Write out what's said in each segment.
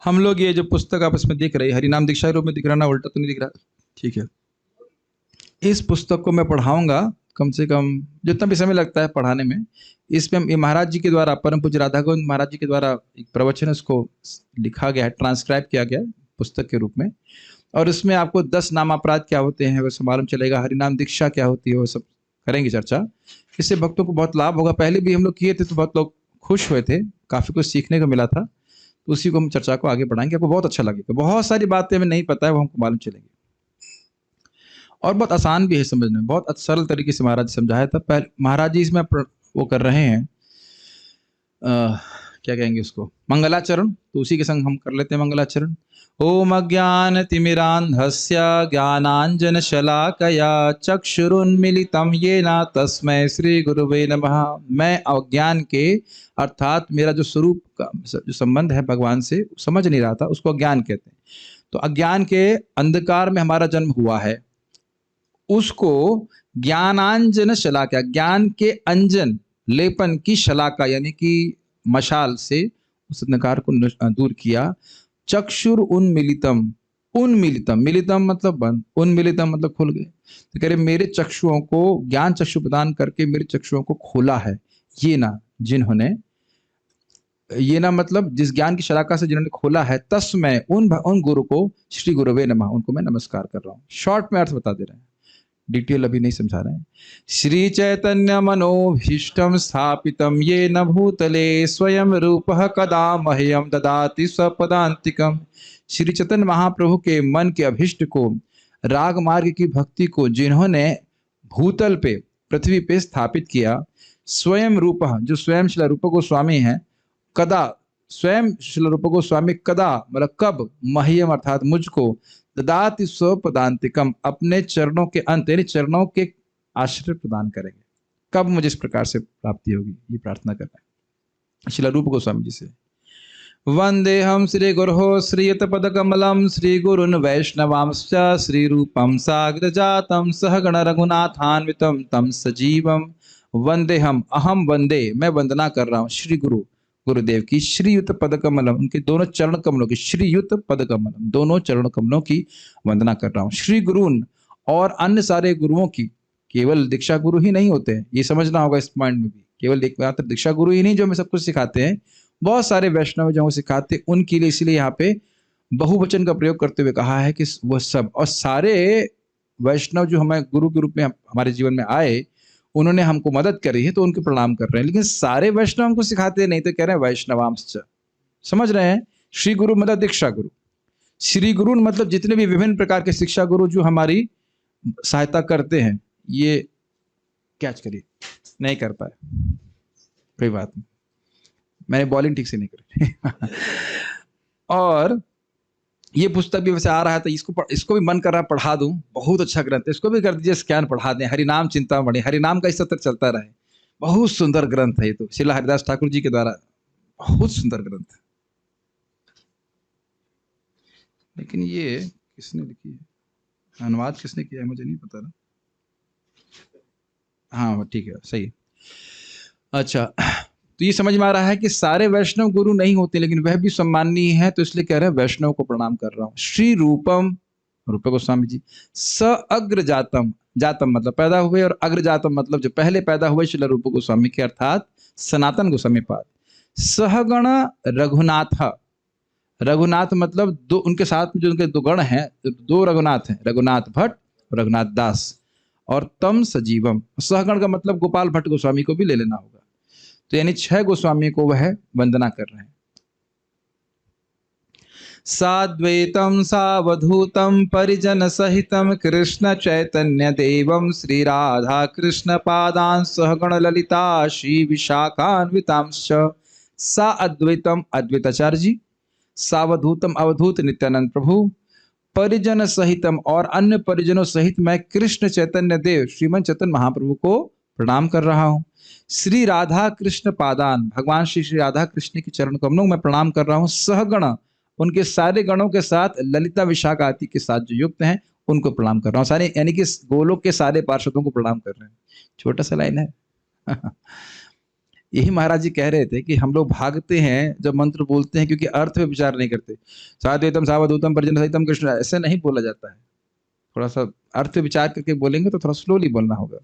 हम लोग ये जो पुस्तक आपस में दिख रही है, हरिनाम दीक्षा के रूप में दिख रहा ना, उल्टा तो नहीं दिख रहा? ठीक है। इस पुस्तक को मैं पढ़ाऊंगा कम से कम जितना भी समय लगता है पढ़ाने में। इसमें ये महाराज जी के द्वारा, परम पूज्य राधा गोविंद महाराज जी के द्वारा एक प्रवचन है, उसको लिखा गया है, ट्रांसक्राइब किया गया है पुस्तक के रूप में। और इसमें आपको 10 नामापराध क्या होते हैं वो सब मालूम चलेगा, हरिनाम दीक्षा क्या होती है वो सब करेंगे चर्चा। इससे भक्तों को बहुत लाभ होगा। पहले भी हम लोग किए थे तो बहुत लोग खुश हुए थे, काफी कुछ सीखने को मिला था। तो उसी को हम चर्चा को आगे बढ़ाएंगे, आपको बहुत अच्छा लगेगा। बहुत सारी बातें हमें नहीं पता है, वो हमको मालूम चलेंगी। और बहुत आसान भी है समझने में, बहुत सरल तरीके से महाराज जी समझाया था। पहले महाराज जी इसमें वो कर रहे हैं, क्या कहेंगे उसको, मंगलाचरण। तो उसी के संग हम कर लेते हैं मंगलाचरण। ओम अज्ञान तिमिरांधस्य ज्ञानांजन शलाकया चक्षुरुन्मिलितं येन तस्मै श्री गुरुवे नमः। मैं अज्ञान के, अर्थात मेरा जो स्वरूप का जो संबंध है भगवान से समझ नहीं रहा था, उसको अज्ञान कहते हैं। तो अज्ञान के अंधकार में हमारा जन्म हुआ है, उसको ज्ञानांजन शलाका, ज्ञान के अंजन लेपन की शलाका यानी कि मशाल से उस अंधकार को दूर किया। चक्षुर उन्मिलितम, उन्मिलितम, मिलितम मतलब बंद, उन्मिलितम मतलब खुल गए। तो कह रहे मेरे चक्षुओं को ज्ञान चक्षु प्रदान करके मेरे चक्षुओं को खोला है। ये ना जिन्होंने, ये ना मतलब जिस ज्ञान की शलाका से जिन्होंने खोला है, तस्मै उन गुरु को श्री गुरुवे नमः, उनको मैं नमस्कार कर रहा हूँ। शॉर्ट में अर्थ बता दे रहे हैं, डिटेल अभी नहीं समझा रहे हैं। श्री चैतन्य मनोभीष्टम स्थापितम ये न भूतले स्वयं रूपः कदा मह्यम ददाति स्वपदान्तिकम। श्री चैतन्य महाप्रभु के मन के अभिष्ट को, राग मार्ग की भक्ति को जिन्होंने भूतल पे, पृथ्वी पे स्थापित किया, स्वयं रूपः जो स्वयं श्रील रूप गोस्वामी हैं, कदा स्वयं श्रील रूप गोस्वामी कदा मतलब कब, मह्यम अर्थात मुझको, ददाति स्वपदान्तिकम अपने चरणों के अंत यानी चरणों के आश्रय प्रदान करेंगे। कब मुझे इस प्रकार से प्राप्ति होगी, ये प्रार्थना कर रहे हैं श्रील रूप गोस्वामी जी से। वंदे हम श्री गुरो श्रीयत पद कमलम श्री गुरुन वैष्णवांश्च श्री रूपम साग्र जातम सहगण रघुनाथान्वितम तम सजीवम। वंदे हम, अहम वंदे मैं वंदना कर रहा हूँ श्री गुरु गुरुदेव की, श्रीयुत पद कमलम उनके दोनों चरण कमलों की, श्रीयुत पद कमलम दोनों चरण कमलों की वंदना कर रहा हूँ। श्री गुरुन और अन्य सारे गुरुओं की, केवल दीक्षा गुरु ही नहीं होते हैं, ये समझना होगा इस पॉइंट में भी। केवल एक मात्र दीक्षा गुरु ही नहीं जो हमें सब कुछ सिखाते हैं, बहुत सारे वैष्णव जो सिखाते हैं उनके लिए, इसलिए यहाँ पे बहुवचन का प्रयोग करते हुए कहा है कि वह सब। और सारे वैष्णव जो हमें गुरु के रूप में हमारे जीवन में आए, उन्होंने हमको मदद करी है तो उनके प्रणाम कर रहे हैं। लेकिन सारे वैष्णव हमको सिखाते नहीं, तो कह रहे हैं वैष्णवांश। समझ रहे हैं? श्री गुरु मतलब दीक्षा गुरु, श्री गुरु मतलब जितने भी विभिन्न प्रकार के शिक्षा गुरु जो हमारी सहायता करते हैं। ये कैच करिए, नहीं कर पाए कोई बात नहीं, मैंने बॉलिंग ठीक से नहीं करी और ये पुस्तक भी वैसे आ रहा है तो इसको भी मन कर रहा पढ़ा दूं, बहुत अच्छा ग्रंथ है, इसको भी कर दीजिए स्कैन, पढ़ा दें। हरिनाम चिंतामणि, हरिनाम का इस सत्र चलता रहे, बहुत सुंदर ग्रंथ है ये तो, श्रील हरिदास ठाकुर जी के द्वारा बहुत सुंदर ग्रंथ है। लेकिन ये किसने लिखी है, अनुवाद किसने किया है मुझे नहीं पता ना। हाँ ठीक है, सही है। अच्छा, तो ये समझ में आ रहा है कि सारे वैष्णव गुरु नहीं होते, लेकिन वह भी सम्माननीय है, तो इसलिए कह रहे हैं वैष्णव को प्रणाम कर रहा हूँ। श्री रूपम रूप गोस्वामी जी, स अग्र जातम, जातम मतलब पैदा हुए, और अग्र जातम मतलब जो पहले पैदा हुए श्रील रूप गोस्वामी के, अर्थात सनातन गोस्वामी पाद। सहगण रघुनाथ, रघुनाथ मतलब दो, उनके साथ में जो उनके दो गण हैं, दो रघुनाथ हैं, रघुनाथ भट्ट और रघुनाथ दास। और तम सजीवम, सहगण का मतलब गोपाल भट्ट गोस्वामी को भी ले लेना होगा, तो यानी 6 गोस्वामी को वह वंदना कर रहे हैं। साद्वैतम सावधूतम परिजन सहितम कृष्ण चैतन्य देवम श्री राधा कृष्ण पादान सहगण ललिता श्री विशाखान्वितांश। सा अद्वैतम अद्वैताचार्य जी, सावधूतम अवधूत नित्यानंद प्रभु, परिजन सहितम और अन्य परिजनों सहित मैं कृष्ण चैतन्य देव श्रीमन चैतन्य महाप्रभु को प्रणाम कर रहा हूँ। श्री राधा कृष्ण पादान, भगवान श्री राधा कृष्ण की चरण कमलों में प्रणाम कर रहा हूँ। सहगण उनके सारे गणों के साथ, ललिता विशाखा आदि के साथ जो युक्त हैं उनको प्रणाम कर रहा हूँ। सारे यानी कि गोलोक के सारे पार्षदों को प्रणाम कर रहे हैं। छोटा सा लाइन है यही महाराज जी कह रहे थे कि हम लोग भागते हैं जब मंत्र बोलते हैं, क्योंकि अर्थ पे विचार नहीं करते। साद्वैतम सावधूतम परिजन सहितम कृष्ण, ऐसे नहीं बोला जाता है। थोड़ा सा अर्थ पे विचार करके बोलेंगे तो थोड़ा स्लोली बोलना होगा।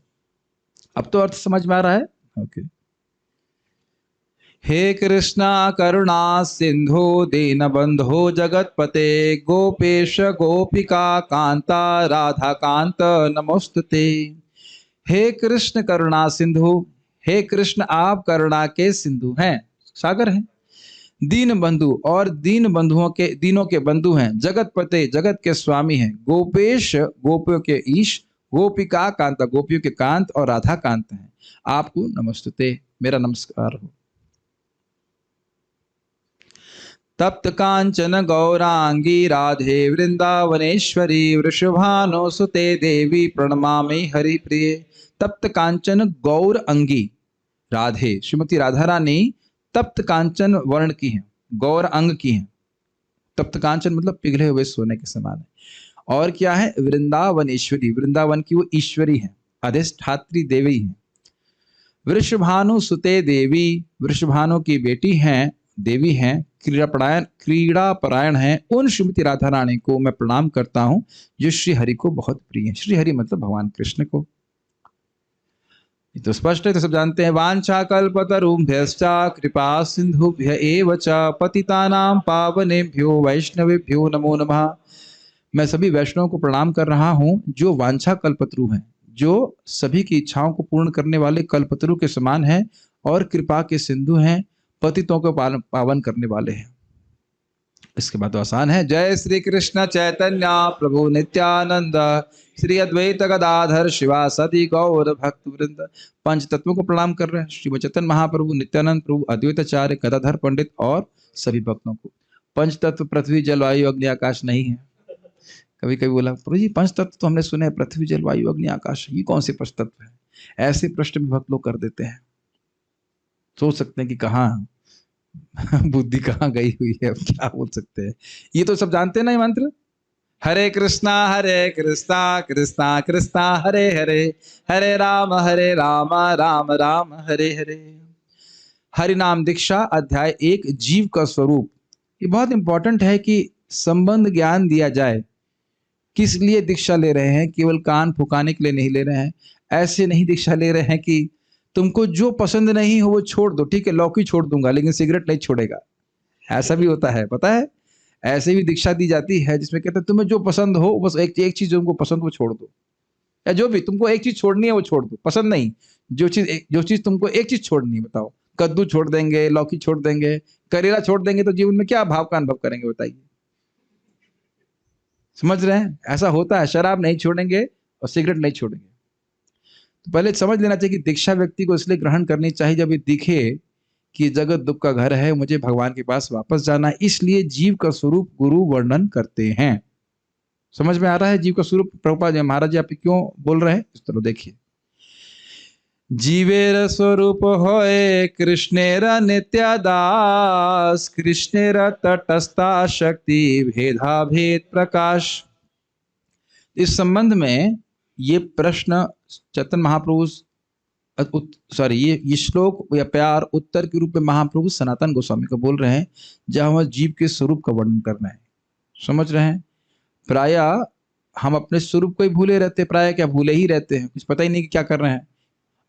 अब तो अर्थ समझ में आ रहा है? ओके। हे कृष्णा करुणा सिंधु दीन बंधो जगतपते गोपेश गोपिका कांता राधा कांत नमोस्तुते। हे कृष्ण करुणा सिंधु, हे कृष्ण आप करुणा के सिंधु हैं, सागर हैं। दीन बंधु, और दीन बंधुओं के, दीनों के बंधु हैं। जगत पते, जगत के स्वामी हैं। गोपेश, गोपियों के ईश। गोपिका कांता, गोपियों के कांत और राधा कांत हैं। आपको नमस्ते, मेरा नमस्कार हो। तप्त कांचन गौरांगी राधे वृंदावनेश्वरी वृषभानो सुते देवी प्रणमामि हरिप्रिये। तप्त कांचन गौर अंगी राधे, श्रीमती राधा रानी तप्त कांचन वर्ण की हैं, गौर अंग की हैं। तप्त कांचन मतलब पिघले हुए सोने के समान है। और क्या है? वृंदावनेश्वरी, वृंदावन की वो ईश्वरी है, अधिष्ठात्री देवी है। वृषभानु सुते देवी, वृषभानु की बेटी हैं, देवी हैं। क्रीड़ा परायण है, उन श्रीमती राधा रानी को मैं प्रणाम करता हूं जो श्री हरि को बहुत प्रिय है। श्री हरि मतलब भगवान कृष्ण को। तो स्पष्ट है, तो सब जानते हैं। वांछा कल्पतरुभ्यश्च कृपा सिंधुभ्य एव च पतितानां पावनेभ्यो वैष्णवेभ्यो नमो नमः। मैं सभी वैष्णवों को प्रणाम कर रहा हूं जो वांछा कल्पतरु हैं, जो सभी की इच्छाओं को पूर्ण करने वाले कल्पतरु के समान हैं और कृपा के सिंधु हैं, पतितों को पावन करने वाले हैं। इसके बाद तो आसान है। जय श्री कृष्ण चैतन्य प्रभु नित्यानंद श्री अद्वैत गदाधर शिवासदि गौर भक्त वृंद। पंच तत्वों को प्रणाम कर रहे हैं, श्री चैतन्य महाप्रभु, नित्यानंद प्रभु, अद्वैताचार्य, गदाधर पंडित और सभी भक्तों को। पंच तत्व पृथ्वी जल वायु अग्नि आकाश नहीं है। कभी कभी बोला प्रभु जी पंच तत्व तो हमने सुने, पृथ्वी जल वायु अग्नि आकाश, ये कौन से पंच तत्व है? ऐसे प्रश्न भी भक्त लोग कर देते हैं। सोच सकते हैं कि कहाँ बुद्धि कहाँ गई हुई है, अब क्या बोल सकते हैं। ये तो सब जानते हैं ना ये मंत्र। हरे कृष्णा कृष्णा कृष्णा हरे हरे, हरे राम राम राम हरे हरे। हरि नाम दीक्षा अध्याय 1, जीव का स्वरूप। ये बहुत इंपॉर्टेंट है कि संबंध ज्ञान दिया जाए। किस लिए दीक्षा ले रहे हैं? केवल कान फुकाने के लिए नहीं ले रहे हैं। ऐसे नहीं दीक्षा ले रहे हैं कि तुमको जो पसंद नहीं हो वो छोड़ दो, ठीक है लौकी छोड़ दूंगा लेकिन सिगरेट नहीं छोड़ेगा। ऐसा भी होता है, पता है। ऐसे भी दीक्षा दी जाती है जिसमें कहते हैं तुम्हें जो पसंद हो, बस एक चीज जो तुमको पसंद वो छोड़ दो, या जो भी तुमको एक चीज छोड़नी है वो छोड़ दो। पसंद नहीं, जो चीज तुमको एक चीज छोड़नी है, बताओ। कद्दू छोड़ देंगे, लौकी छोड़ देंगे, करेला छोड़ देंगे तो जीवन में क्या भाव का अनुभव करेंगे बताइए? समझ रहे हैं? ऐसा होता है। शराब नहीं छोड़ेंगे और सिगरेट नहीं छोड़ेंगे। तो पहले समझ लेना चाहिए कि दीक्षा व्यक्ति को इसलिए ग्रहण करनी चाहिए जब ये दिखे कि जगत दुख का घर है, मुझे भगवान के पास वापस जाना है। इसलिए जीव का स्वरूप गुरु वर्णन करते हैं। समझ में आ रहा है जीव का स्वरूप? प्रभुपाद जी महाराज जी आप क्यों बोल रहे हैं इस तरह? देखिए, जीवेर स्वरूप होए कृष्णेर नित्य दास, कृष्णेर तटस्था शक्ति भेदा भेद प्रकाश। इस संबंध में ये प्रश्न चैतन्य महाप्रभु ये श्लोक या प्यार उत्तर के रूप में महाप्रभु सनातन गोस्वामी को बोल रहे हैं, जहां वह जीव के स्वरूप का वर्णन कर रहे हैं। समझ रहे हैं? प्राय हम अपने स्वरूप को ही भूले रहते, प्राय क्या भूले ही रहते हैं, कुछ पता ही नहीं कि क्या कर रहे हैं।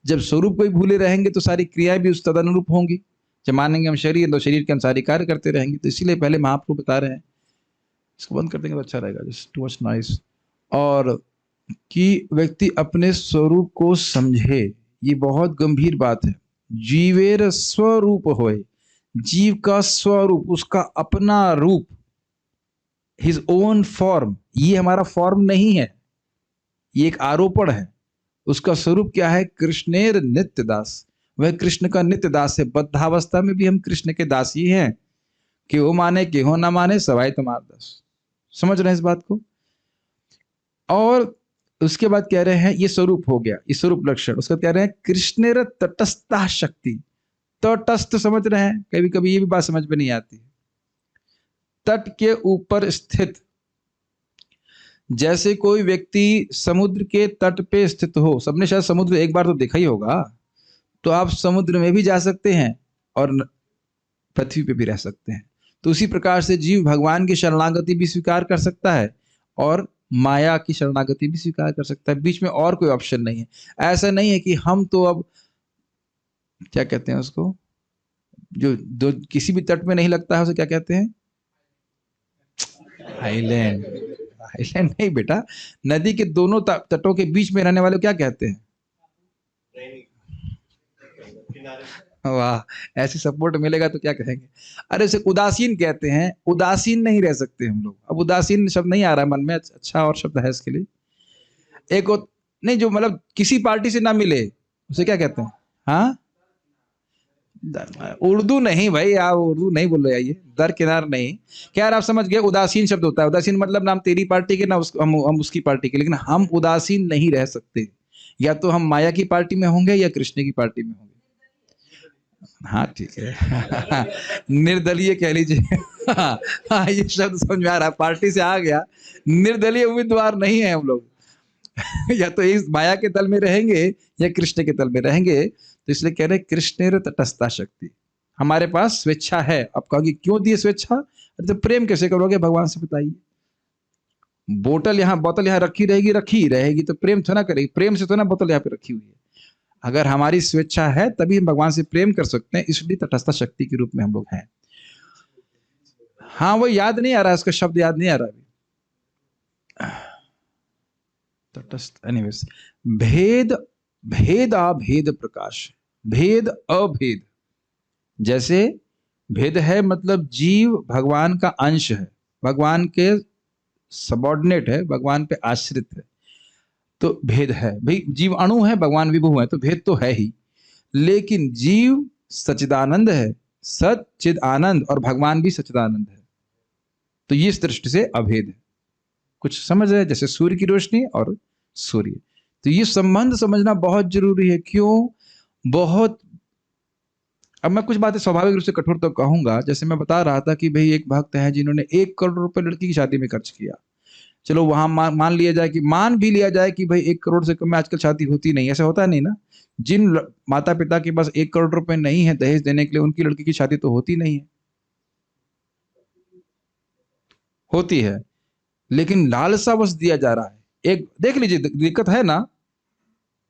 जब स्वरूप को ही भूले रहेंगे तो सारी क्रियाएं भी उस तदनुरूप होंगी। जब मानेंगे हम शरीर, तो शरीर के अनुसार ही कार्य करते रहेंगे। तो इसीलिए पहले महाप्रभु बता रहे हैं, इसको बंद कर देंगे तो अच्छा रहेगा, जस्ट टू मच नॉइस। और कि व्यक्ति अपने स्वरूप को समझे, ये बहुत गंभीर बात है। जीवेर स्वरूप होए, जीव का स्वरूप, उसका अपना रूप, हिज ओन फॉर्म। ये हमारा फॉर्म नहीं है, ये एक आरोपण है। उसका स्वरूप क्या है? कृष्णेर नित्य दास, वह कृष्ण का नित्य दास है। बद्धावस्था में भी हम कृष्ण के दास ही हैं, कि वो माने कि हो ना माने सवाई तुम्हार दास। समझ रहे हैं इस बात को? और उसके बाद कह रहे हैं ये स्वरूप हो गया, ये स्वरूप लक्षण। उसका कह रहे हैं कृष्णेर तटस्था शक्ति। तटस्थ समझ रहे हैं? कभी कभी ये भी बात समझ में नहीं आती। तट के ऊपर स्थित, जैसे कोई व्यक्ति समुद्र के तट पे स्थित हो। सबने शायद समुद्र एक बार तो देखा ही होगा। तो आप समुद्र में भी जा सकते हैं और पृथ्वी पे भी रह सकते हैं। तो उसी प्रकार से जीव भगवान की शरणागति भी स्वीकार कर सकता है और माया की शरणागति भी स्वीकार कर सकता है। बीच में और कोई ऑप्शन नहीं है। ऐसा नहीं है कि हम तो अब क्या कहते हैं उसको, जो किसी भी तट में नहीं लगता है उसे क्या कहते हैं? आइलैंड। आइलैंड नहीं बेटा, नदी के दोनों तटों के बीच में रहने वाले क्या कहते हैं? वाह, ऐसी सपोर्ट मिलेगा तो क्या कहेंगे? अरे उसे उदासीन कहते हैं। उदासीन नहीं रह सकते हम लोग। अब उदासीन शब्द नहीं आ रहा है मन में, अच्छा और शब्द है इसके लिए। एक नहीं, जो मतलब किसी पार्टी से ना मिले उसे क्या कहते हैं? हाँ, उर्दू नहीं भाई, आप उर्दू नहीं बोल रहे, आइए दरकिनार नहीं। क्या यार, आप समझ गए? उदासीन शब्द होता है। उदासीन मतलब ना हम तेरी पार्टी के ना हम उसकी पार्टी के, लेकिन हम उदासीन नहीं रह सकते। या तो हम माया की पार्टी में होंगे या कृष्ण की पार्टी में होंगे। हाँ ठीक है। निर्दलीय कह लीजिए। हाँ, ये शब्द समझ में आ रहा है, पार्टी से आ गया। निर्दलीय उम्मीदवार नहीं है हम लोग। या तो इस माया के तल में रहेंगे या कृष्ण के तल में रहेंगे। तो इसलिए कह रहे कृष्ण तटस्था शक्ति, हमारे पास स्वेच्छा है। आप कहोगे क्यों दी स्वेच्छा? अरे तो प्रेम कैसे करोगे भगवान से, बताइए। बोतल यहाँ रखी रहेगी तो प्रेम थोड़ा करेगी? प्रेम से तो ना बोतल यहाँ पे रखी हुई है। अगर हमारी स्वेच्छा है तभी हम भगवान से प्रेम कर सकते हैं, इसलिए तटस्थ शक्ति के रूप में हम लोग हैं। हाँ, वो याद नहीं आ रहा, उसका शब्द याद नहीं आ रहा अभी। तटस्थ, एनीवेज। भेद, भेद अभेद प्रकाश, भेद अभेद। जैसे भेद है मतलब जीव भगवान का अंश है, भगवान के सबॉर्डिनेट है, भगवान पे आश्रित है, तो भेद है। भाई जीव अणु है, भगवान विभु है, तो भेद तो है ही। लेकिन जीव सच्चिदानंद है, सच्चिद आनंद, और भगवान भी सच्चिदानंद है। तो ये इस दृष्टि से अभेद है। कुछ समझ रहे? जैसे सूर्य की रोशनी और सूर्य, तो ये संबंध समझना बहुत जरूरी है। क्यों? बहुत, अब मैं कुछ बातें स्वाभाविक रूप से कठोर तो कहूंगा। जैसे मैं बता रहा था कि भाई एक भक्त है जिन्होंने 1 करोड़ रुपए लड़की की शादी में खर्च किया। चलो वहां मान लिया जाए कि, मान भी लिया जाए कि भाई 1 करोड़ से कम में आजकल शादी होती नहीं, ऐसा होता नहीं ना। जिन माता पिता के पास 1 करोड़ रुपए नहीं है दहेज देने के लिए, उनकी लड़की की शादी तो होती नहीं है। होती है, लेकिन लालसा बस दिया जा रहा है। एक देख लीजिए, दिक्कत है ना।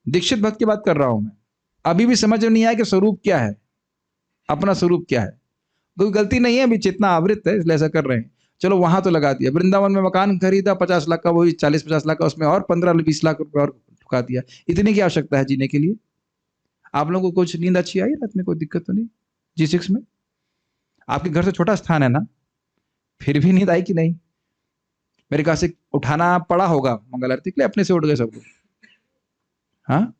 दीक्षित भक्त की बात कर रहा हूं मैं। अभी भी समझ नहीं आया कि स्वरूप क्या है, अपना स्वरूप क्या है। कोई गलती नहीं है, अभी चेतना आवृत है इसलिए ऐसा कर रहे हैं। चलो वहां तो लगा दिया, वृंदावन में मकान खरीदा 50 लाख का, वही 40-50 लाख का, उसमें और 15-20 लाख रुपए और ठुका दिया। इतनी की आवश्यकता है जीने के लिए? आप लोगों को कुछ नींद अच्छी आई रात में? कोई दिक्कत तो नहीं? G6 में आपके घर से छोटा स्थान है ना, फिर भी नींद आई कि नहीं? मेरे ख्याल से उठाना पड़ा होगा मंगल आरती के लिए, अपने से उठ गए सब लोग। हाँ,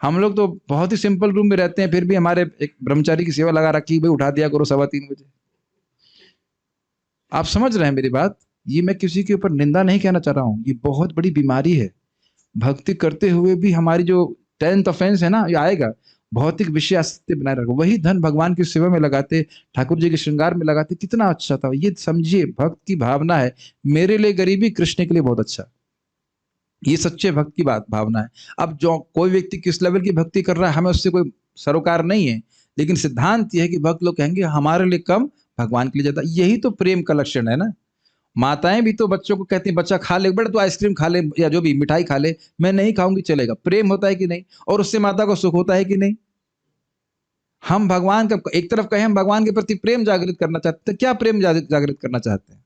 हम लोग तो बहुत ही सिंपल रूम में रहते हैं, फिर भी हमारे एक ब्रह्मचारी की सेवा लगा रखी, भाई उठा दिया करो 3:15 बजे। आप समझ रहे हैं मेरी बात? ये मैं किसी के ऊपर निंदा नहीं कहना चाह रहा हूं, ये बहुत बड़ी बीमारी है। भक्ति करते हुए भी हमारी जो 10th ऑफेंस है ना, ये आएगा। भौतिक विषय आसक्ति बनाए रखो, वही धन भगवान की सेवा में लगाते, ठाकुर जी के श्रृंगार में लगाते, कितना अच्छा था। ये समझिए, भक्त की भावना है, मेरे लिए गरीबी, कृष्ण के लिए बहुत अच्छा। ये सच्चे भक्त की बात भावना है। अब जो कोई व्यक्ति किस लेवल की भक्ति कर रहा है, हमें उससे कोई सरोकार नहीं है, लेकिन सिद्धांत यह है कि भक्त लोग कहेंगे हमारे लिए कम, भगवान के लिए ज्यादा। यही तो प्रेम का लक्षण है ना। माताएं भी तो बच्चों को कहती हैं बच्चा खा ले, बेटा तो आइसक्रीम खा ले या जो भी मिठाई खा ले, मैं नहीं खाऊंगी चलेगा। प्रेम होता है कि नहीं? और उससे माता को सुख होता है कि नहीं? हम भगवान का, एक तरफ कहें हम भगवान के प्रति प्रेम जागृत करना चाहते हैं, क्या प्रेम जागृत करना चाहते हैं?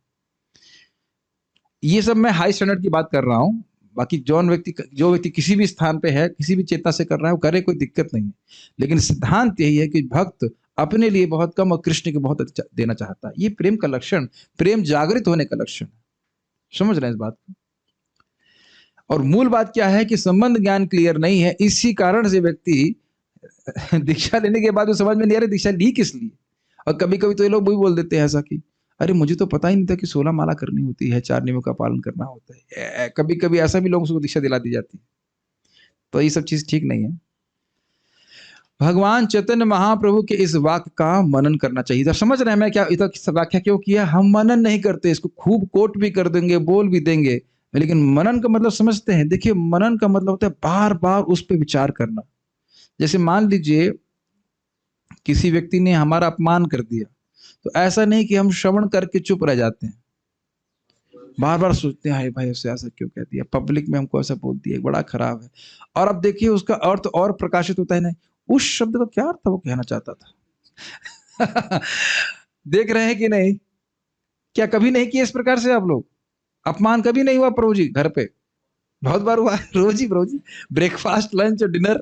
ये सब मैं हाई स्टैंडर्ड की बात कर रहा हूं। बाकी जो व्यक्ति किसी भी स्थान पे है, किसी भी चेतना से कर रहा है, वो करे, कोई दिक्कत नहीं है। लेकिन सिद्धांत यही है कि भक्त अपने लिए बहुत कम और कृष्ण के बहुत देना चाहता है। ये प्रेम का लक्षण, प्रेम जागृत होने का लक्षण। समझ रहे हैं इस बात को? और मूल बात क्या है कि संबंध ज्ञान क्लियर नहीं है, इसी कारण से व्यक्ति दीक्षा लेने के बाद वो समझ में नहीं आ रहा दीक्षा ली किस लिए। और कभी कभी तो ये लोग भी बोल देते हैं ऐसा कि अरे मुझे तो पता ही नहीं था कि 16 माला करनी होती है, 4 नियमों का पालन करना होता है। कभी कभी ऐसा भी लोगों को दीक्षा दिला दी जाती है। तो ये सब चीज ठीक नहीं है। भगवान चैतन्य महाप्रभु के इस वाक्य का मनन करना चाहिए। समझ रहे हैं मैं क्या इधर व्याख्या क्यों किया? हम मनन नहीं करते, इसको खूब कोट भी कर देंगे, बोल भी देंगे, लेकिन मनन का मतलब समझते हैं? देखिए, मनन का मतलब होता है बार बार उस पर विचार करना। जैसे मान लीजिए किसी व्यक्ति ने हमारा अपमान कर दिया, तो ऐसा नहीं कि हम श्रवण करके चुप रह जाते हैं, बार बार सोचते हैं हाय भाई उससे ऐसा क्यों कह दिया, पब्लिक में हमको ऐसा बोल दिया, बड़ा खराब है। और अब देखिए उसका अर्थ और प्रकाशित होता है, नहीं उस शब्द का क्या अर्थ था, वो कहना चाहता था। देख रहे हैं कि नहीं? क्या कभी नहीं किया इस प्रकार से आप लोग? अपमान कभी नहीं हुआ प्रभु जी घर पे? बहुत बार हुआ। रोज ही प्रभु जी, ब्रेकफास्ट लंच और डिनर।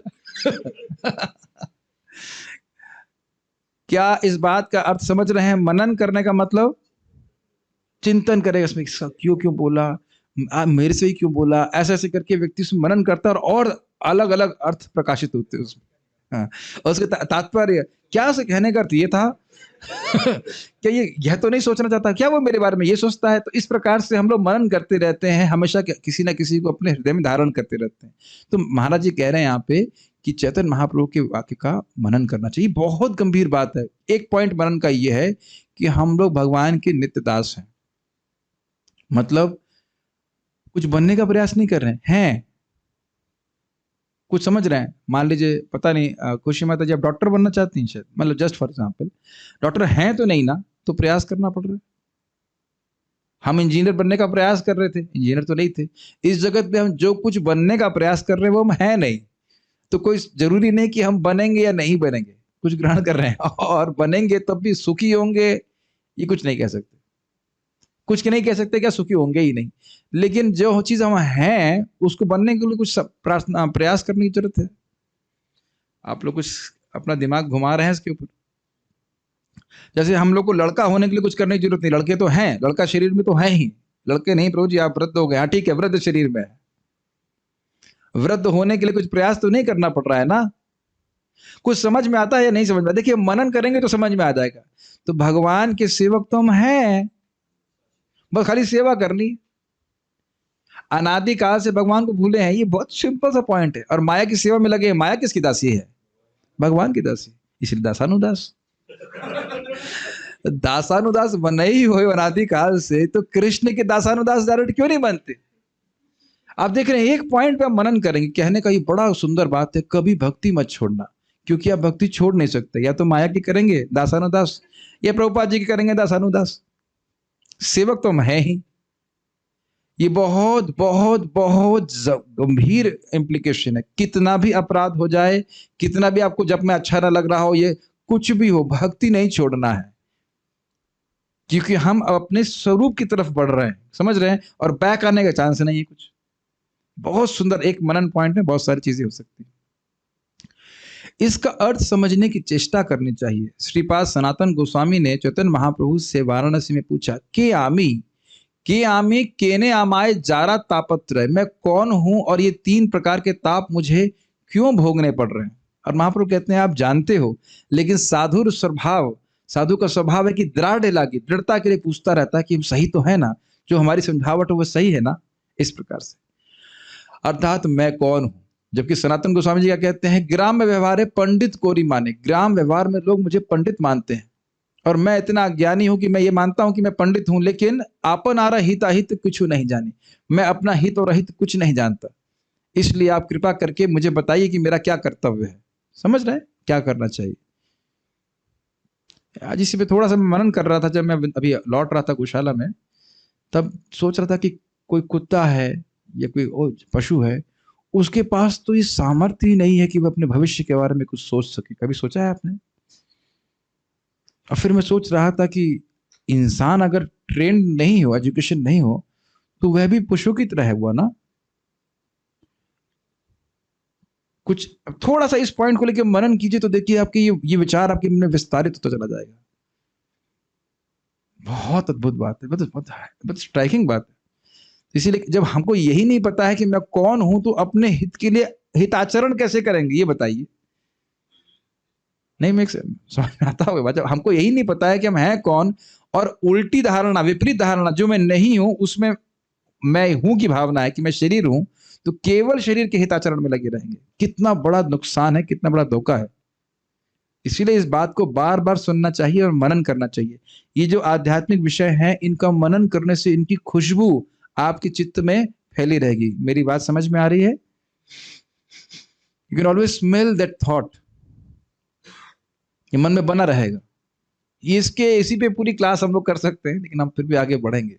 क्या इस बात का अर्थ समझ रहे हैं? मनन करने का मतलब चिंतन करेगा, इसमें क्यों क्यों बोला, मेरे से ही क्यों बोला, ऐसे ऐसे करके व्यक्ति उसमें मनन करता है और अलग अलग अर्थ प्रकाशित होते हैं उसमें। हाँ, और उसके तात्पर्य क्या, उसे कहने का अर्थ ये था। क्या ये यह तो नहीं सोचना चाहता क्या वो मेरे बारे में ये सोचता है? तो इस प्रकार से हम लोग मनन करते रहते हैं, हमेशा किसी ना किसी को अपने हृदय में धारण करते रहते हैं। तो महाराज जी कह रहे हैं यहाँ पे कि चैतन्य महाप्रभु के वाक्य का मनन करना चाहिए। बहुत गंभीर बात है। एक पॉइंट मनन का ये है कि हम लोग भगवान के नित्य दास हैं, मतलब कुछ बनने का प्रयास नहीं कर रहे हैं। कुछ समझ रहे हैं? मान लीजिए पता नहीं खुशी माता जी आप डॉक्टर बनना चाहती हैं शायद, मतलब जस्ट फॉर एग्जांपल, डॉक्टर हैं तो नहीं ना, तो प्रयास करना पड़ रहा है। हम इंजीनियर बनने का प्रयास कर रहे थे, इंजीनियर तो नहीं थे। इस जगत में हम जो कुछ बनने का प्रयास कर रहे हैं वो हम है नहीं, तो कोई जरूरी नहीं कि हम बनेंगे या नहीं बनेंगे, कुछ ग्रहण कर रहे हैं। और बनेंगे तब भी सुखी होंगे ये कुछ नहीं कह सकते, कुछ नहीं कह सकते क्या सुखी होंगे ही नहीं। लेकिन जो चीज हम हैं उसको बनने के लिए कुछ प्रार्थना प्रयास करने की जरूरत है। आप लोग कुछ अपना दिमाग घुमा रहे हैं इसके ऊपर। जैसे हम लोग को लड़का होने के लिए कुछ करने की जरूरत नहीं, लड़के तो हैं, लड़का शरीर में तो है ही। लड़के नहीं प्रभु जी आप वृद्ध हो गए, हाँ ठीक है वृद्ध शरीर में है, वृद्ध होने के लिए कुछ प्रयास तो नहीं करना पड़ रहा है ना। कुछ समझ में आता है या नहीं समझ में? देखिए मनन करेंगे तो समझ में आ जाएगा। तो भगवान के सेवक तो हम हैं, बस खाली सेवा करनी। अनादिकाल से भगवान को भूले हैं, ये बहुत सिंपल सा पॉइंट है। और माया की सेवा में लगे हैं। माया किसकी दासी है? भगवान की दासी, इसलिए दासानुदास। दासानुदास बने ही हो अनादिकाल से, तो कृष्ण के दासानुदास डायरेक्ट क्यों नहीं बनते? आप देख रहे हैं एक पॉइंट पे हम मनन करेंगे। कहने का ये बड़ा सुंदर बात है, कभी भक्ति मत छोड़ना, क्योंकि आप भक्ति छोड़ नहीं सकते। या तो माया की करेंगे दासानुदास, या प्रभुपाद जी की करेंगे दासानुदास। सेवक तो हम है ही। ये बहुत बहुत बहुत गंभीर इंप्लीकेशन है। कितना भी अपराध हो जाए, कितना भी आपको जब में अच्छा ना लग रहा हो, ये कुछ भी हो, भक्ति नहीं छोड़ना है, क्योंकि हम अपने स्वरूप की तरफ बढ़ रहे हैं, समझ रहे हैं? और बैक आने का चांस नहीं है कुछ। बहुत सुंदर एक मनन पॉइंट में बहुत सारी चीजें हो सकती है। इसका अर्थ समझने की चेष्टा करनी चाहिए। श्रीपाद सनातन गोस्वामी ने चैतन्य महाप्रभु से वाराणसी में पूछा, के आमी केने आमाए जारा तापत्र, मैं कौन हूं और ये तीन प्रकार के ताप मुझे क्यों भोगने पड़ रहे हैं? और महाप्रभु कहते हैं आप जानते हो, लेकिन साधु स्वभाव, साधु का स्वभाव है कि दृढ़ता के लिए पूछता रहता है कि हम सही तो है ना, जो हमारी समझावट हो वो सही है ना, इस प्रकार से। अर्थात मैं कौन हूं? जबकि सनातन गोस्वामी जी क्या कहते हैं, ग्राम में व्यवहार है पंडित कोरी माने, ग्राम व्यवहार में लोग मुझे पंडित मानते हैं, और मैं इतना अज्ञानी हूं कि मैं ये मानता हूं कि मैं पंडित हूं, लेकिन आपन आरा हित अहित कुछ नहीं जाने, मैं अपना हित और अहित कुछ नहीं जानता। इसलिए आप कृपा करके मुझे बताइए कि मेरा क्या कर्तव्य है, समझ रहे हैं क्या करना चाहिए। आज इसी पे थोड़ा सा मैं मनन कर रहा था, जब मैं अभी लौट रहा था गौशाला में, तब सोच रहा था कि कोई कुत्ता है या कोई पशु है, उसके पास तो ये सामर्थ्य ही नहीं है कि वह अपने भविष्य के बारे में कुछ सोच सके। कभी सोचा है आपने? और फिर मैं सोच रहा था कि इंसान अगर ट्रेंड नहीं हो, एजुकेशन नहीं हो, तो वह भी पशु की तरह हुआ ना। कुछ थोड़ा सा इस पॉइंट को लेकर मनन कीजिए तो देखिए आपके ये विचार आपके मन में विस्तारित होता चला जाएगा। बहुत अद्भुत बात है, बहुत स्ट्राइकिंग बात है। इसीलिए जब हमको यही नहीं पता है कि मैं कौन हूं, तो अपने हित के लिए हिताचरण कैसे करेंगे ये बताइए। नहीं मैं समझ में आता होगा। जब हमको यही नहीं पता है कि हम हैं कौन, और उल्टी धारणा, विपरीत धारणा, जो मैं नहीं हूं उसमें मैं हूं की भावना है कि मैं शरीर हूं, तो केवल शरीर के हिताचरण में लगे रहेंगे। कितना बड़ा नुकसान है, कितना बड़ा धोखा है। इसीलिए इस बात को बार बार सुनना चाहिए और मनन करना चाहिए। ये जो आध्यात्मिक विषय हैं, इनका मनन करने से इनकी खुशबू आपके चित्त में फैली रहेगी। मेरी बात समझ में आ रही है? You can always smell that thought, ये मन में बना रहेगा। इसी पे पूरी क्लास हम लोग कर सकते हैं, लेकिन हम फिर भी आगे बढ़ेंगे।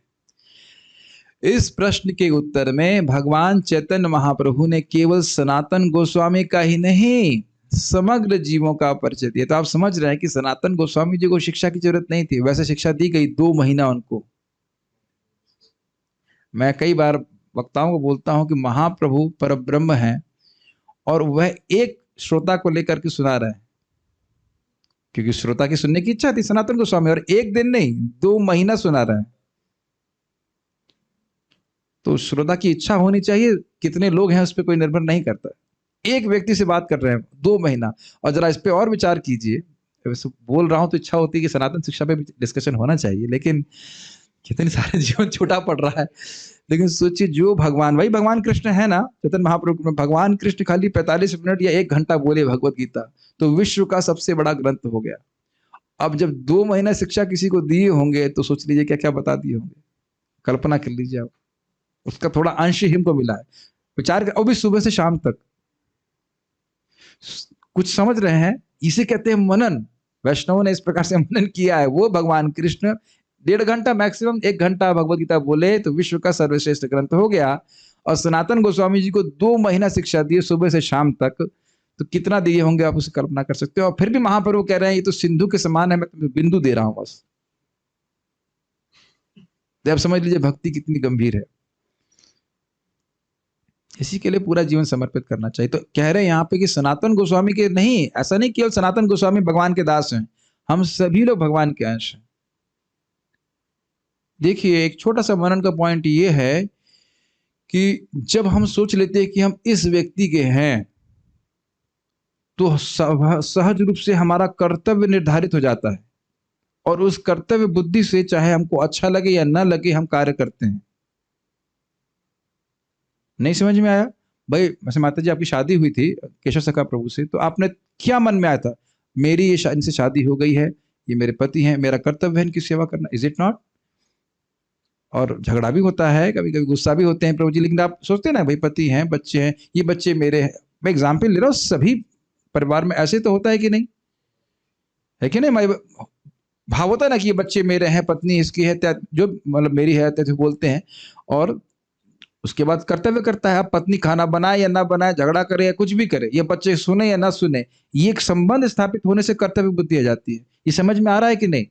इस प्रश्न के उत्तर में भगवान चैतन्य महाप्रभु ने केवल सनातन गोस्वामी का ही नहीं, समग्र जीवों का परिचय दिया। तो आप समझ रहे हैं कि सनातन गोस्वामी जी को शिक्षा की जरूरत नहीं थी, वैसे शिक्षा दी गई 2 महीना उनको। मैं कई बार वक्ताओं को बोलता हूं कि महाप्रभु परब्रह्म हैं और वह एक श्रोता को लेकर के सुना रहे हैं, क्योंकि श्रोता की सुनने की इच्छा थी सनातन गोस्वामी, और एक दिन नहीं 2 महीना सुना रहे हैं। तो श्रोता की इच्छा होनी चाहिए, कितने लोग हैं उस पर कोई निर्भर नहीं करता। एक व्यक्ति से बात कर रहे हैं 2 महीना, और जरा इस पे और विचार कीजिए। वैसे बोल रहा हूं तो इच्छा होती है कि सनातन शिक्षा पे डिस्कशन होना चाहिए, लेकिन कितने सारे जीवन छूटा पड़ रहा है। लेकिन सोचिए, जो भगवान, वही भगवान कृष्ण है ना, चैतन्य महाप्रभु में भगवान कृष्ण खाली 45 मिनट या 1 घंटा बोले भगवत गीता, तो विश्व का सबसे बड़ा ग्रंथ हो गया। अब जब 2 महीना शिक्षा किसी को दिए होंगे तो सोच लीजिए क्या क्या बता दिए होंगे, कल्पना कर लीजिए आप। उसका थोड़ा अंश ही हमको मिला है, विचार कर, और भी सुबह से शाम तक। कुछ समझ रहे हैं? इसे कहते हैं मनन। वैष्णवों ने इस प्रकार से मनन किया है। वो भगवान कृष्ण 1.5 घंटा मैक्सिमम 1 घंटा भगवत गीता बोले तो विश्व का सर्वश्रेष्ठ ग्रंथ हो गया। और सनातन गोस्वामी जी को 2 महीना शिक्षा दिए सुबह से शाम तक, तो कितना दिए होंगे आप उसे कल्पना कर सकते हो। और फिर भी महाप्रभु कह रहे हैं ये तो सिंधु के समान है, मैं तुम्हें बिंदु दे रहा हूं बस। तो आप समझ लीजिए भक्ति कितनी गंभीर है। इसी के लिए पूरा जीवन समर्पित करना चाहिए। तो कह रहे हैं यहाँ पे कि सनातन गोस्वामी के नहीं, ऐसा नहीं केवल सनातन गोस्वामी भगवान के दास हैं, हम सभी लोग भगवान के अंश हैं। देखिए, एक छोटा सा मनन का पॉइंट ये है कि जब हम सोच लेते हैं कि हम इस व्यक्ति के हैं, तो सहज रूप से हमारा कर्तव्य निर्धारित हो जाता है, और उस कर्तव्य बुद्धि से चाहे हमको अच्छा लगे या ना लगे हम कार्य करते हैं। नहीं समझ में आया भाई? वैसे माता जी आपकी शादी हुई थी केशव सखा प्रभु से, तो आपने क्या मन में आया था? मेरी ये इनसे शादी हो गई है, ये मेरे पति हैं, मेरा कर्तव्य है इनकी सेवा करना। Is it not? और झगड़ा भी होता है, कभी कभी गुस्सा भी होते हैं प्रभु जी, लेकिन आप सोचते हैं ना भाई पति हैं, बच्चे हैं, ये बच्चे मेरे हैं। मैं एग्जाम्पल ले रहा हूँ, सभी परिवार में ऐसे तो होता है कि नहीं, है कि नहीं? भाव होता है ना कि ये बच्चे मेरे हैं, पत्नी इसकी है, जो मतलब मेरी है, तो बोलते हैं। और उसके बाद कर्तव्य करता है, आप पत्नी खाना बनाए या ना बनाए, झगड़ा करे या कुछ भी करे, ये बच्चे सुने या ना सुने, ये एक संबंध स्थापित होने से कर्तव्य बुद्धि आ जाती है। ये समझ में आ रहा है कि नहीं?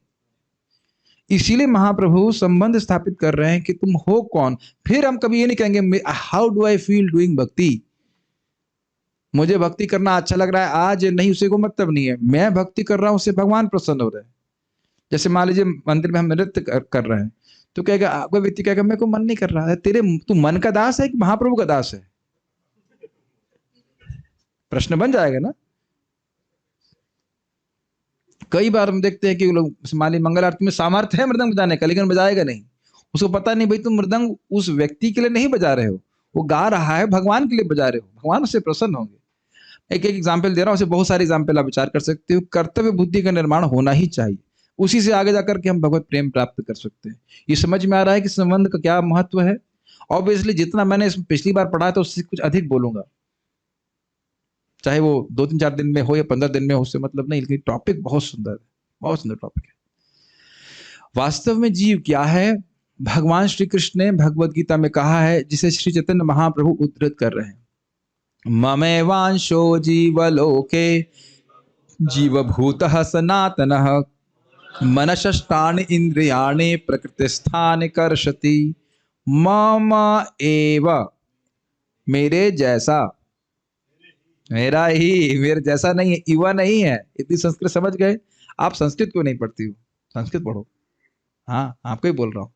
इसीलिए महाप्रभु संबंध स्थापित कर रहे हैं कि तुम हो कौन। फिर हम कभी ये नहीं कहेंगे how do I feel doing भक्ति, मुझे भक्ति करना अच्छा लग रहा है आज नहीं, उसे को मतलब नहीं है। मैं भक्ति कर रहा हूं, उससे भगवान प्रसन्न हो रहे हैं। जैसे मान लीजिए मंदिर में हम नृत्य कर रहे हैं, तो कहेगा, आपका व्यक्ति कहेगा मेरे को मन नहीं कर रहा है। तू मन का दास है कि महाप्रभु का दास है? प्रश्न बन जाएगा ना। कई बार हम देखते हैं कि लोग मान लीजिए मंगल आरती में सामर्थ्य है मृदंग बजाने का, लेकिन बजाएगा नहीं। उसको पता नहीं भाई तुम मृदंग उस व्यक्ति के लिए नहीं बजा रहे हो, वो गा रहा है भगवान के लिए बजा रहे हो, भगवान उससे प्रसन्न होंगे। एक एग्जाम्पल दे रहा हूँ, उसे बहुत सारे एग्जाम्पल आप विचार कर सकते हो। कर्तव्य बुद्धि का निर्माण होना ही चाहिए, उसी से आगे जाकर के हम भगवत प्रेम प्राप्त कर सकते हैं। ये समझ में आ रहा है कि संबंध का क्या महत्व है? ऑब्वियसली जितना मैंने पिछली बार पढ़ा तो उससे कुछ अधिक बोलूंगा, चाहे वो 2-3-4 दिन में हो या 15 दिन में हो, उससे मतलब नहीं, लेकिन टॉपिक बहुत सुंदर है, बहुत सुंदर टॉपिक है। वास्तव में जीव क्या है? भगवान श्री कृष्ण ने भगवत गीता में कहा है, जिसे श्री चैतन्य महाप्रभु उद्धृत कर रहे हैं, ममेवांशो जीवलोके जीवभूतः सनातनः मनशष्टानि इंद्रियाणि प्रकृतिस्थानि कर्षति मम एव, मेरे जैसा, मेरा ही, मेरे जैसा नहीं है, इवा नहीं है। इतनी संस्कृत समझ गए आप? संस्कृत क्यों नहीं पढ़ती हो? संस्कृत पढ़ो। हाँ, आपको ही बोल रहा हूँ।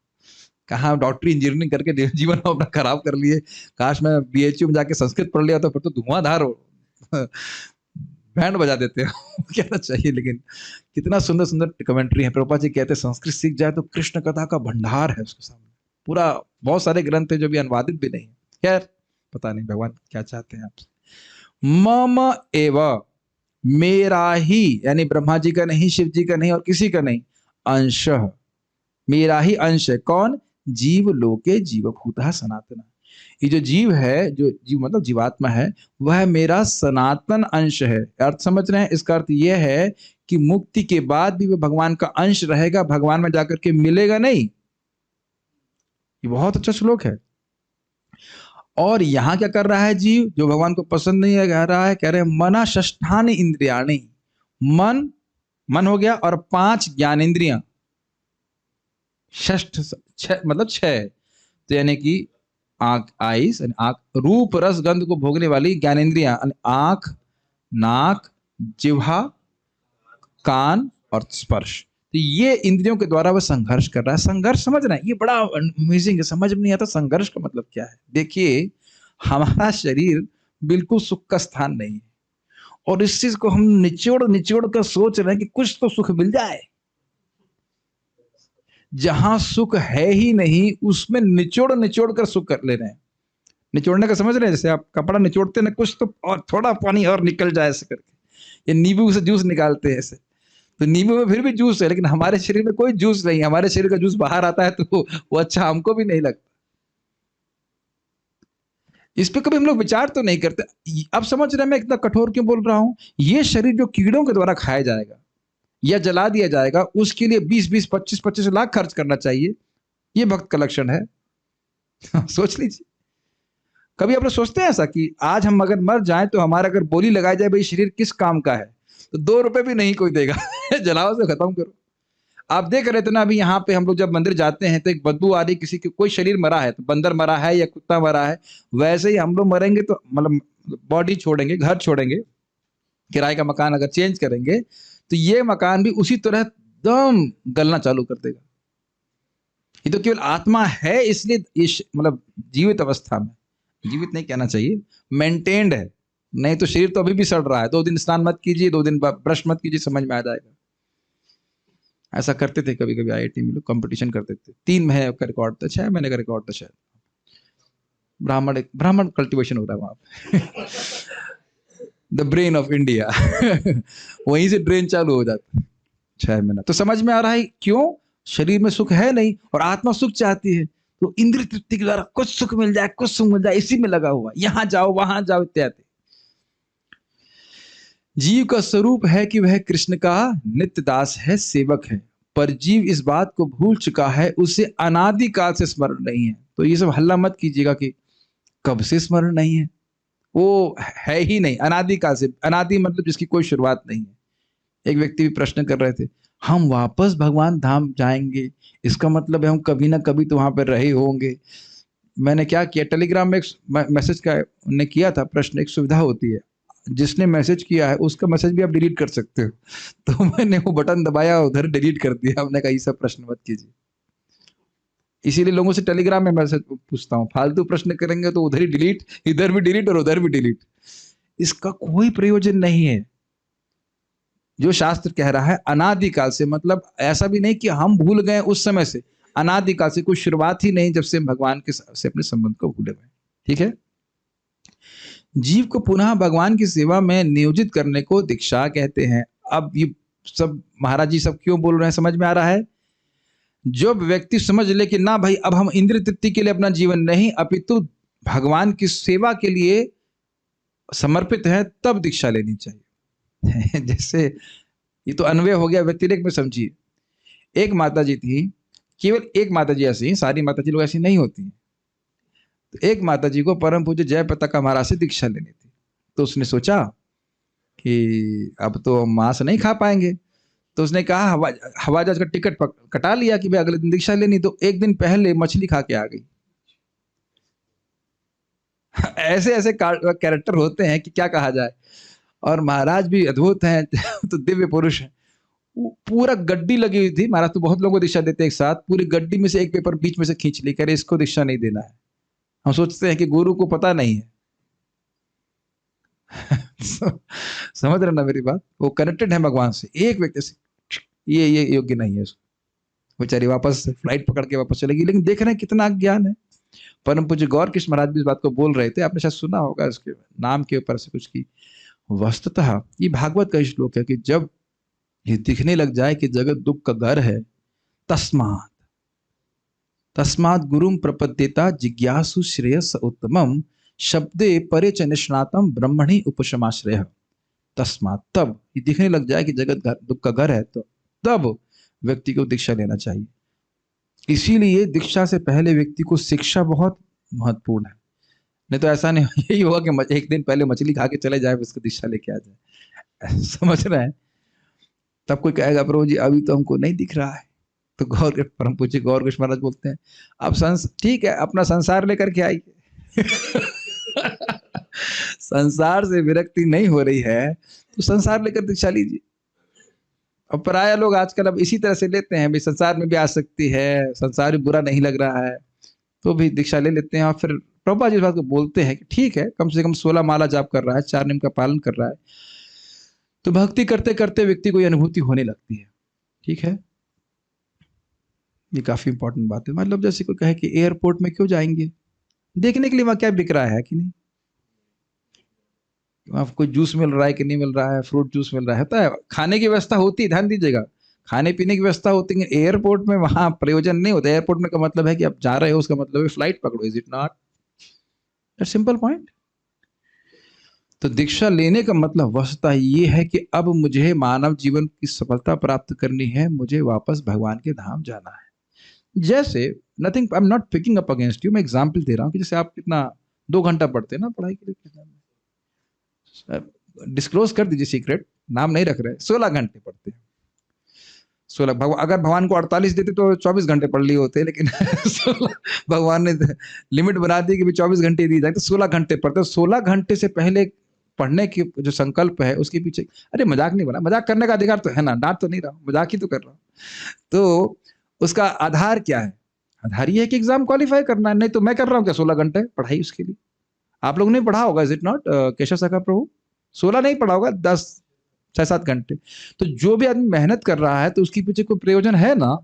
कहाँ डॉक्टरी इंजीनियरिंग करके जीवन अपना खराब कर लिए। काश मैं बीएचयू में जाके संस्कृत पढ़ लिया तो फिर तो धुआंधार हो, बैंड बजा देते हो कहना चाहिए। लेकिन कितना सुंदर सुंदर कमेंट्री है। प्रभुपाद जी कहते हैं संस्कृत सीख जाए तो कृष्ण कथा का भंडार है उसके सामने, पूरा बहुत सारे ग्रंथ है जो भी अनुवादित भी नहीं है। खैर पता नहीं भगवान क्या चाहते हैं आपसे। मम एव, मेरा ही, यानी ब्रह्मा जी का नहीं, शिव जी का नहीं और किसी का नहीं, अंश, मेरा ही अंश है। कौन? जीव लोके जीवभूतः सनातन। ये जो जीव है, जो जीव मतलब जीवात्मा है, वह मेरा सनातन अंश है। अर्थ समझ रहे हैं? इसका अर्थ यह है कि मुक्ति के बाद भी वह भगवान का अंश रहेगा, भगवान में जाकर के मिलेगा नहीं। ये बहुत अच्छा श्लोक है। और यहां क्या कर रहा है जीव, जो भगवान को पसंद नहीं है, कह रहा है, कह रहे हैं मना षष्ठानि इंद्रियाणि। मन, मन हो गया, और 5 ज्ञानेंद्रियां, षष्ठ मतलब 6, तो यानी कि आंख, आईज, आंख, रूप रस गंध को भोगने वाली ज्ञानेंद्रियां, आंख, नाक, जिह्वा, कान और स्पर्श। तो ये इंद्रियों के द्वारा वह संघर्ष कर रहा है। संघर्ष समझ रहे हैं? ये बड़ा अमेजिंग है, समझ में नहीं आता संघर्ष का मतलब क्या है। देखिए, हमारा शरीर बिल्कुल सुख का स्थान नहीं है, और इस चीज को हम निचोड़ निचोड़ कर सोच रहे हैं कि कुछ तो सुख मिल जाए। जहां सुख है ही नहीं, उसमें निचोड़ निचोड़ कर सुख कर ले रहे हैं। निचोड़ने का समझ रहे हैं? जैसे आप कपड़ा निचोड़ते ना, कुछ तो और थोड़ा पानी और निकल जाए ऐसे करके, ये नींबू से जूस निकालते हैं ऐसे, तो नींबू में फिर भी जूस है, लेकिन हमारे शरीर में कोई जूस नहीं है। हमारे शरीर का जूस बाहर आता है तो वो अच्छा हमको भी नहीं लगता। इस पे कभी हम लोग विचार तो नहीं करते। अब समझ रहे हैं मैं इतना कठोर क्यों बोल रहा हूं? ये शरीर जो कीड़ों के द्वारा खाया जाएगा या जला दिया जाएगा, उसके लिए 20-20, 25-25 लाख खर्च करना चाहिए। ये भक्त का लक्षण है। सोच लीजिए, कभी आप लोग सोचते हैं ऐसा कि आज हम अगर मर जाएं तो हमारा अगर बोली लगाई जाए, भाई शरीर किस काम का है, तो 2 रुपए भी नहीं कोई देगा। जलाओ से खत्म करो। आप देख रहे थे ना, अभी यहाँ पे हम लोग जब मंदिर जाते हैं तो एक बदबू आ रही, किसी की कोई शरीर मरा है, तो बंदर मरा है या कुत्ता मरा है, वैसे ही हम लोग मरेंगे तो मतलब बॉडी छोड़ेंगे, घर छोड़ेंगे, किराए का मकान अगर चेंज करेंगे, तो ये मकान भी उसी तरह एकदम गलना चालू कर देगा। ये तो केवल आत्मा है, इसलिए इस मतलब जीवित अवस्था में, जीवित नहीं कहना चाहिए, मेंटेन्ड है। नहीं तो शरीर तो अभी भी सड़ रहा है। 2 दिन स्नान मत कीजिए, 2 दिन ब्रश मत कीजिए, समझ में आ जाएगा। ऐसा करते थे कभी कभी IIT में लोग, कंपटीशन करते थे। 3 महीने का रिकॉर्ड था, 6 महीने का रिकॉर्ड था शायद। ब्राह्मण कल्टीवेशन हो रहा है वहां पे। The brain of India. वहीं से ड्रेन चालू हो जाता है। 6 महीना तो समझ में आ रहा है क्यों? शरीर में सुख है नहीं और आत्मा सुख चाहती है, तो इंद्रिय तृप्ति के द्वारा कुछ सुख मिल जाए, कुछ सुख मिल जाए, इसी में लगा हुआ, यहां जाओ वहां जाओ इत्यादि। जीव का स्वरूप है कि वह कृष्ण का नित्य दास है, सेवक है, पर जीव इस बात को भूल चुका है, उसे अनादि काल से स्मरण नहीं है। तो ये सब हल्ला मत कीजिएगा कि कब से स्मरण नहीं है, वो है ही नहीं, अनादि काल से। अनादि मतलब जिसकी कोई शुरुआत नहीं है। एक व्यक्ति भी प्रश्न कर रहे थे, हम वापस भगवान धाम जाएंगे, इसका मतलब है हम कभी ना कभी तो वहां पर रहे होंगे। मैंने क्या किया, टेलीग्राम में एक मैसेज का ने किया था प्रश्न, एक सुविधा होती है, जिसने मैसेज किया है उसका मैसेज भी आप डिलीट कर सकते हो। तो मैंने वो बटन दबाया, उधर डिलीट कर दिया। हमने कहा ये सब प्रश्न मत कीजिए। इसीलिए लोगों से टेलीग्राम में मैसेज पूछता हूँ, फालतू प्रश्न करेंगे तो उधर ही डिलीट, इधर भी डिलीट और उधर भी डिलीट, इसका कोई प्रयोजन नहीं है। जो शास्त्र कह रहा है अनादिकाल से, मतलब ऐसा भी नहीं कि हम भूल गए उस समय से, अनादिकाल से, कोई शुरुआत ही नहीं जब से भगवान के से अपने संबंध को भूले हुए। ठीक है, जीव को पुनः भगवान की सेवा में नियोजित करने को दीक्षा कहते हैं। अब ये सब महाराज जी सब क्यों बोल रहे हैं, समझ में आ रहा है? जब व्यक्ति समझ ले कि ना भाई अब हम इंद्रिय तृप्ति के लिए अपना जीवन नहीं, अपितु भगवान की सेवा के लिए समर्पित है, तब दीक्षा लेनी चाहिए। जैसे ये तो अन्वय हो गया, व्यतिरेक में समझिए। एक माता जी थी, केवल एक माता जी ऐसी, सारी माता जी लोग ऐसी नहीं होती हैं। तो एक माता जी को परम पूज्य जय पताका महाराज से दीक्षा लेनी थी। तो उसने सोचा कि अब तो मांस नहीं खा पाएंगे, तो उसने कहा हवाई जहाज का टिकट कटा लिया कि भाई अगले दिन दीक्षा लेनी। तो एक दिन पहले मछली खा के आ गई। ऐसे ऐसे कैरेक्टर होते हैं कि क्या कहा जाए। और महाराज भी अद्भुत हैं। तो दिव्य पुरुष है। पूरा गड्डी लगी हुई थी, महाराज तो बहुत लोगों को दीक्षा देते एक साथ, पूरी गड्डी में से एक पेपर बीच में से खींच ली, कह रहे इसको दीक्षा नहीं देना है। हम सोचते हैं कि गुरु को पता नहीं है। समझ रहे ना मेरी बात? वो कनेक्टेड है भगवान से, एक व्यक्ति से, ये योग्य नहीं है उसको, बेचारी वापस फ्लाइट पकड़ के वापस चलेगी। लेकिन देख रहे हैं कितना ज्ञान है। परम पूज्य गौर कृष्ण महाराज भी इस बात को बोल रहे थे, आपने शायद सुना होगा इसके नाम के ऊपर से कुछ की। वस्तुतः ये भागवत का श्लोक है कि जब ये दिखने लग जाए कि जगत दुख का घर है, तस्मात, तस्मात् गुरुम प्रपद्येता जिज्ञासु श्रेयस उत्तमम शब्दे परे च निष्णातम ब्रह्मणि उपशमाश्रय। तस्मात् तब ये दिखने लग जाए कि जगत दुख का घर है, तो तब व्यक्ति को दीक्षा लेना चाहिए। इसीलिए दीक्षा से पहले व्यक्ति को शिक्षा बहुत महत्वपूर्ण है। नहीं तो ऐसा नहीं यही होगा कि एक दिन पहले मछली खा के चले जाए, उसको दीक्षा लेके आ जाए। समझ रहे हैं? तब कोई कहेगा प्रभु जी अभी तो हमको नहीं दिख रहा है, तो परम पूज्य गौर कृष्ण महाराज बोलते हैं अब ठीक है, अपना संसार लेकर के आइए। संसार से विरक्ति नहीं हो रही है तो संसार लेकर दीक्षा लीजिए। और प्राय लोग आजकल अब इसी तरह से लेते हैं, भाई संसार में भी आसक्ति है, संसार भी बुरा नहीं लग रहा है, तो भी दीक्षा ले लेते हैं। और फिर प्रभुपाद जी इस बात को बोलते हैं कि ठीक है, कम से कम 16 माला जाप कर रहा है, 4 नियम का पालन कर रहा है, तो भक्ति करते करते व्यक्ति को यह अनुभूति होने लगती है। ठीक है, ये काफी इंपॉर्टेंट बात है। मतलब जैसे कोई कहे कि एयरपोर्ट में क्यों जाएंगे, देखने के लिए वहां क्या बिक रहा है कि नहीं, आपको जूस मिल रहा है कि नहीं मिल रहा है, फ्रूट जूस मिल रहा है, होता है, खाने की व्यवस्था होती है, ध्यान दीजिएगा, खाने पीने की व्यवस्था होती है। एयरपोर्ट में वहां प्रयोजन नहीं होता। एयरपोर्ट में का मतलब है कि आप जा रहे हो, उसका मतलब है फ्लाइट पकड़ो। Is it not that simple point? तो दीक्षा लेने का मतलब वस्तुतः ये है कि अब मुझे मानव जीवन की सफलता प्राप्त करनी है, मुझे वापस भगवान के धाम जाना है। जैसे nothing, I am not picking up against you, मैं एग्जाम्पल दे रहा हूँ कि जैसे आप कितना 2 घंटा पढ़ते हैं ना पढ़ाई के लिए, डिस्क्लोज कर दीजिए सीक्रेट, नाम नहीं रख रहे, 16 घंटे पढ़ते हैं। 16, अगर भगवान को 48 देते तो 24 घंटे पढ़ लिए होते, लेकिन 16 भगवान ने लिमिट बना दी कि भी 24 घंटे दी जाए, तो 16 घंटे पढ़ते। 16 घंटे से पहले पढ़ने की जो संकल्प है उसके पीछे, अरे मजाक नहीं बना, मजाक करने का अधिकार तो है ना, डांट तो नहीं रहा हूं, मजाक ही तो कर रहा हूं। तो उसका आधार क्या है? आधार ये है कि एग्जाम क्वालिफाई करना है। नहीं तो मैं कर रहा हूँ क्या 16 घंटे पढ़ाई उसके लिए? आप लोगों ने पढ़ा होगा, इज इट नॉट केशव सखा प्रभु? 16 नहीं पढ़ा होगा, 10 6-7 घंटे। तो जो भी आदमी मेहनत कर रहा है तो उसके पीछे कोई प्रयोजन है ना।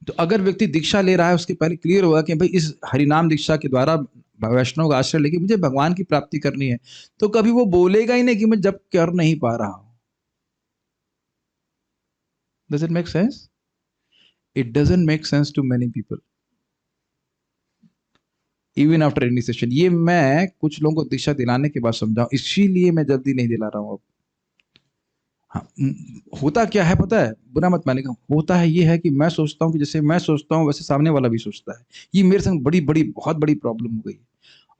तो अगर व्यक्ति दीक्षा ले रहा है, उसके पहले क्लियर होगा कि भाई इस हरिनाम दीक्षा के द्वारा वैष्णव का आश्रय लेके मुझे भगवान की प्राप्ति करनी है, तो कभी वो बोलेगा ही नहीं कि मैं जब कर नहीं पा रहा हूं। Does it make sense? It doesn't make sense to many people. Even after initiation, ये मैं कुछ लोगों को दीक्षा दिलाने के बाद समझाऊं, इसीलिए मैं जल्दी नहीं दिला रहा हूं अब। हाँ, होता क्या है पता है, बुरा मत मानेगा, होता है ये है कि मैं सोचता हूँ कि जैसे मैं सोचता हूँ वैसे सामने वाला भी सोचता है। ये मेरे संग बड़ी बड़ी बहुत बड़ी प्रॉब्लम हो गई,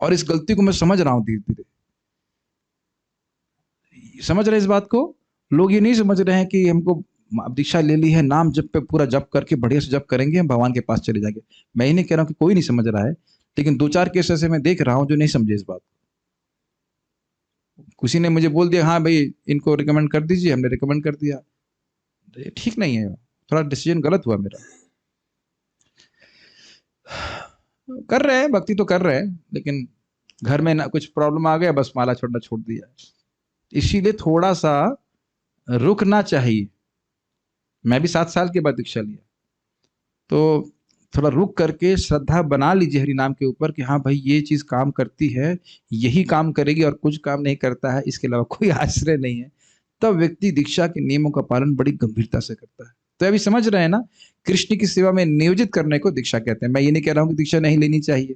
और इस गलती को मैं समझ रहा हूँ धीरे धीरे। समझ रहे इस बात को? लोग ये नहीं समझ रहे हैं कि हमको दीक्षा ले ली है, नाम जप पे पूरा जप करके बढ़िया से जप करेंगे, हम भगवान के पास चले जाएंगे। मैं ही नहीं कह रहा हूँ कि कोई नहीं समझ रहा है, लेकिन 2-4 केस ऐसे मैं देख रहा हूँ जो नहीं समझे इस बात। किसी ने मुझे बोल दिया हाँ भाई इनको रिकमेंड कर दीजिए, हमने रिकमेंड कर दिया, तो ये ठीक नहीं है, थोड़ा डिसीजन गलत हुआ मेरा। कर रहे हैं भक्ति तो कर रहे हैं, लेकिन घर में ना कुछ प्रॉब्लम आ गया, बस माला छोड़ना छोड़ दिया। इसीलिए थोड़ा सा रुकना चाहिए। मैं भी 7 साल के बाद दीक्षा लिया, तो थोड़ा रुक करके श्रद्धा बना लीजिए हरि नाम के ऊपर कि हाँ भाई ये चीज काम करती है, यही काम करेगी, और कुछ काम नहीं करता है, इसके अलावा कोई आश्रय नहीं है। तब व्यक्ति दीक्षा के नियमों का पालन बड़ी गंभीरता से करता है। तो अभी समझ रहे हैं ना, कृष्ण की सेवा में नियोजित करने को दीक्षा कहते हैं। मैं ये नहीं कह रहा हूँ कि दीक्षा नहीं लेनी चाहिए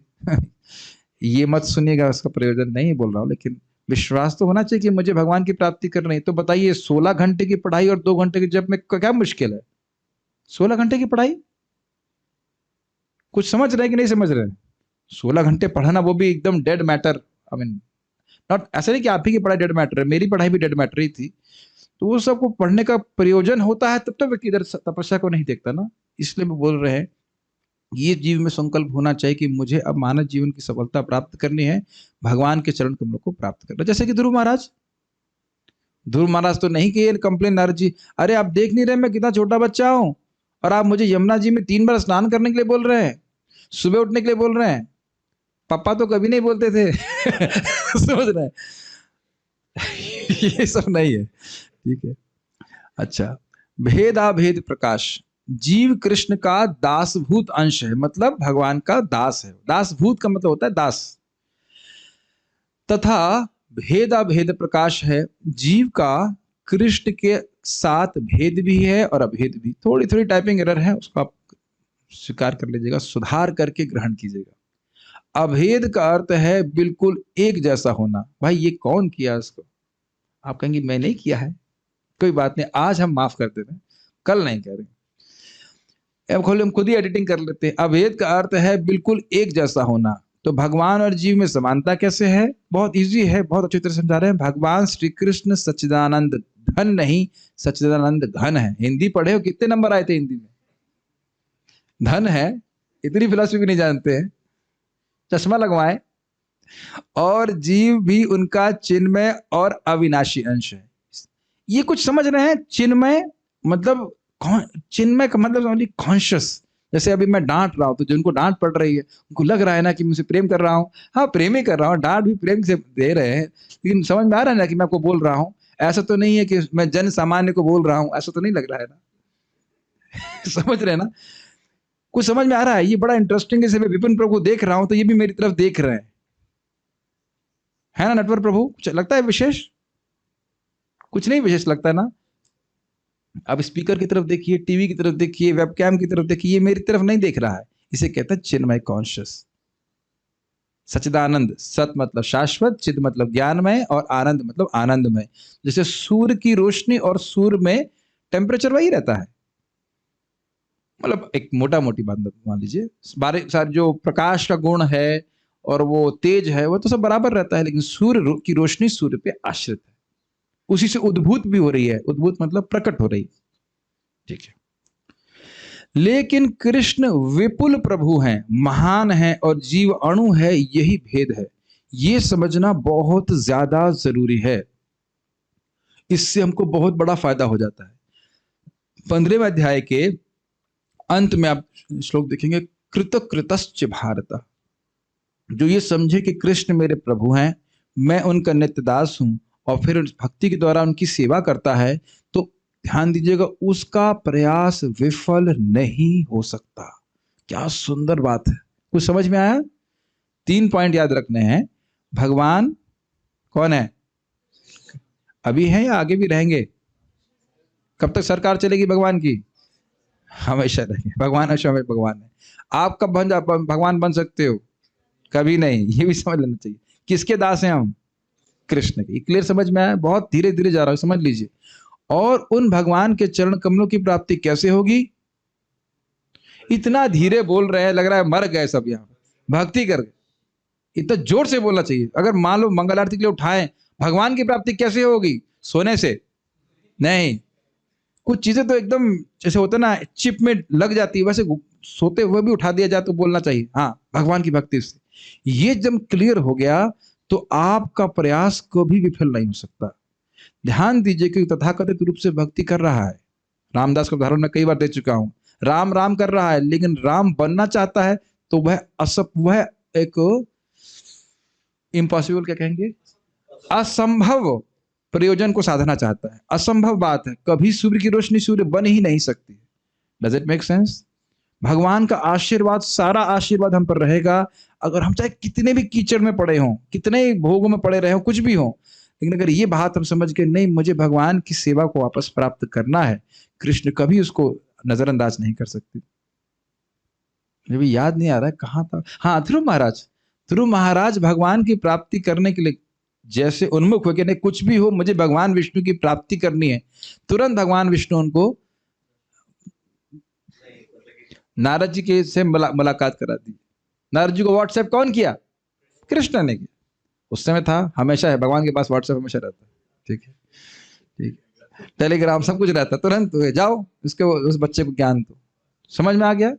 ये मत सुनिएगा, उसका प्रयोजन नहीं बोल रहा हूँ, लेकिन विश्वास तो होना चाहिए कि मुझे भगवान की प्राप्ति करनी है। तो बताइए 16 घंटे की पढ़ाई और 2 घंटे के जप में क्या मुश्किल है? 16 घंटे की पढ़ाई, कुछ समझ रहे हैं कि नहीं समझ रहे हैं? 16 घंटे पढ़ना, वो भी एकदम dead matter. I mean not ऐसा नहीं कि आप ही की पढ़ाई डेड मैटर है, मेरी पढ़ाई भी डेड मैटर ही थी। तो वो सबको पढ़ने का प्रयोजन होता है तब तो व्यक्ति इधर तपस्या को नहीं देखता ना। इसलिए वो बोल रहे हैं ये जीव में संकल्प होना चाहिए कि मुझे अब मानव जीवन की सफलता प्राप्त करनी है, भगवान के चरण कमलों को प्राप्त करना। जैसे कि ध्रुव महाराज तो नहीं किए कंप्लेन नारद जी, अरे आप देख नहीं रहे मैं कितना छोटा बच्चा हूं, और आप मुझे यमुना जी में 3 बार स्नान करने के लिए बोल रहे हैं, सुबह उठने के लिए बोल रहे हैं। पापा तो कभी नहीं बोलते थे समझ रहे हैं ये सब नहीं है, ठीक है। अच्छा, भेदाभेद प्रकाश, जीव कृष्ण का दासभूत अंश है, मतलब भगवान का दास है। दासभूत का मतलब होता है दास। तथा भेदाभेद प्रकाश है, जीव का कृष्ण के साथ भेद भी है और अभेद भी। थोड़ी थोड़ी टाइपिंग एरर है, उसको आप स्वीकार कर लीजिएगा, सुधार करके ग्रहण कीजिएगा। अभेद का अर्थ है बिल्कुल एक जैसा होना। भाई ये कौन किया इसको? आप कहेंगे मैं नहीं किया है, कोई बात नहीं, आज हम माफ कर देते हैं, कल नहीं कह रहे। अब खोले, हम खुद ही एडिटिंग कर लेते हैं। अभेद का अर्थ है बिल्कुल एक जैसा होना। तो भगवान और जीव में समानता कैसे है? बहुत इजी है, बहुत अच्छी तरह समझा रहे हैं। भगवान श्री कृष्ण सच्चिदानंद धन नहीं, सच्चिदानंद घन है। हिंदी पढ़े हो? कितने नंबर आए थे हिंदी में? धन है, इतनी फिलॉसफी नहीं जानते हैं, चश्मा लगवाए। और जीव भी उनका चिन्मय और अविनाशी अंश है। ये कुछ समझ रहे हैं? चिन्मय मतलब चिन्मय का मतलब ओनली कॉन्शियस। जैसे अभी मैं डांट रहा हूं तो जिनको डांट पड़ रही है उनको लग रहा है ना कि मुझसे प्रेम कर रहा हूं। हाँ, प्रेम ही कर रहा हूं, डांट भी प्रेम से दे रहे हैं, लेकिन समझ में आ रहा है ना कि मैं आपको बोल रहा हूं। ऐसा तो नहीं है कि मैं जन सामान्य को बोल रहा हूं, ऐसा तो नहीं लग रहा है ना। समझ रहे हैं ना? कुछ समझ में आ रहा है? ये बड़ा इंटरेस्टिंग है। जैसे मैं विपिन प्रभु को देख रहा हूं तो ये भी मेरी तरफ देख रहे हैं, है ना नटवर प्रभु? कुछ लगता है विशेष? कुछ नहीं विशेष लगता है ना? अब स्पीकर की तरफ देखिए, टीवी की तरफ देखिए, वेबकैम की तरफ देखिए, ये मेरी तरफ नहीं देख रहा है। इसे कहते हैं चिन्मय कॉन्शियस। सच्चिदानंद, सत मतलब शाश्वत, चिद मतलब ज्ञानमय, और आनंद मतलब आनंदमय। जैसे सूर्य की रोशनी और सूर्य में टेम्परेचर वही रहता है, मतलब एक मोटा मोटी बात मान लीजिए, सारे जो प्रकाश का गुण है और वो तेज है वो तो सब बराबर रहता है, लेकिन सूर्य की रोशनी सूर्य पे आश्रित है, उसी से उद्भूत भी हो रही है। उद्भूत मतलब प्रकट हो रही है, ठीक है। लेकिन कृष्ण विपुल प्रभु हैं, महान हैं, और जीव अणु है, यही भेद है। ये समझना बहुत ज्यादा जरूरी है। इससे हमको बहुत बड़ा फायदा हो जाता है। 15वें अध्याय के अंत में आप श्लोक देखेंगे, कृत कृतश्च भारत। जो ये समझे कि कृष्ण मेरे प्रभु हैं, मैं उनका नित्य दास हूं, और फिर भक्ति के द्वारा उनकी सेवा करता है, तो ध्यान दीजिएगा उसका प्रयास विफल नहीं हो सकता। क्या सुंदर बात है। कुछ समझ में आया? 3 पॉइंट याद रखने हैं। भगवान कौन है? अभी है या आगे भी रहेंगे? कब तक सरकार चलेगी भगवान की? हमेशा रहेंगे। भगवान हमेशा भगवान है। आप कब भगवान बन सकते हो? कभी नहीं। ये भी समझ लेना चाहिए। किसके दास हैं हम? कृष्ण के। क्लियर समझ में आया? बहुत धीरे धीरे जा रहा हूं, समझ लीजिए। और उन भगवान के चरण कमलों की प्राप्ति कैसे होगी? इतना धीरे बोल रहे हैं, लग रहा है मर गए सब यहाँ भक्ति कर गए। इतना जोर से बोलना चाहिए। अगर मान लो मंगल आरती के लिए उठाएं, भगवान की प्राप्ति कैसे होगी? सोने से नहीं। कुछ चीजें तो एकदम जैसे होता ना चिप में लग जाती है, वैसे सोते हुए भी उठा दिया जाए तो बोलना चाहिए, हाँ भगवान की भक्ति से। ये जब क्लियर हो गया तो आपका प्रयास कभी विफल नहीं हो सकता। ध्यान दीजिए कि तथाकथित रूप से भक्ति कर रहा है, रामदास का उदाहरण मैं कई बार दे चुका हूं, राम राम कर रहा है, लेकिन राम बनना चाहता है तो वह एक इम्पॉसिबल, क्या कहेंगे, असंभव प्रयोजन को साधना चाहता है। असंभव बात है, कभी सूर्य की रोशनी सूर्य बन ही नहीं सकती। Does it make sense? भगवान का आशीर्वाद, सारा आशीर्वाद हम पर रहेगा, अगर हम चाहे कितने भी कीचड़ में पड़े हों, कितने भोगों में पड़े रहे हों, कुछ भी हो, लेकिन अगर ये बात हम समझ के नहीं मुझे भगवान की सेवा को वापस प्राप्त करना है, कृष्ण कभी उसको नजरअंदाज नहीं कर सकते। मुझे भी याद नहीं आ रहा है कहाँ था। हाँ, ध्रुव महाराज भगवान की प्राप्ति करने के लिए जैसे उन्मुख हो कि नहीं कुछ भी हो मुझे भगवान विष्णु की प्राप्ति करनी है, तुरंत भगवान विष्णु उनको नारद जी के से मुलाकात करा दी। नारद जी को व्हाट्सएप कौन किया? कृष्ण ने किया। उस समय था, हमेशा है, भगवान के पास व्हाट्सएप हमेशा रहता है, ठीक है, ठीक है, टेलीग्राम सब कुछ रहता है, तुरंत जाओ उसके उस बच्चे को ज्ञान दो। समझ में आ गया?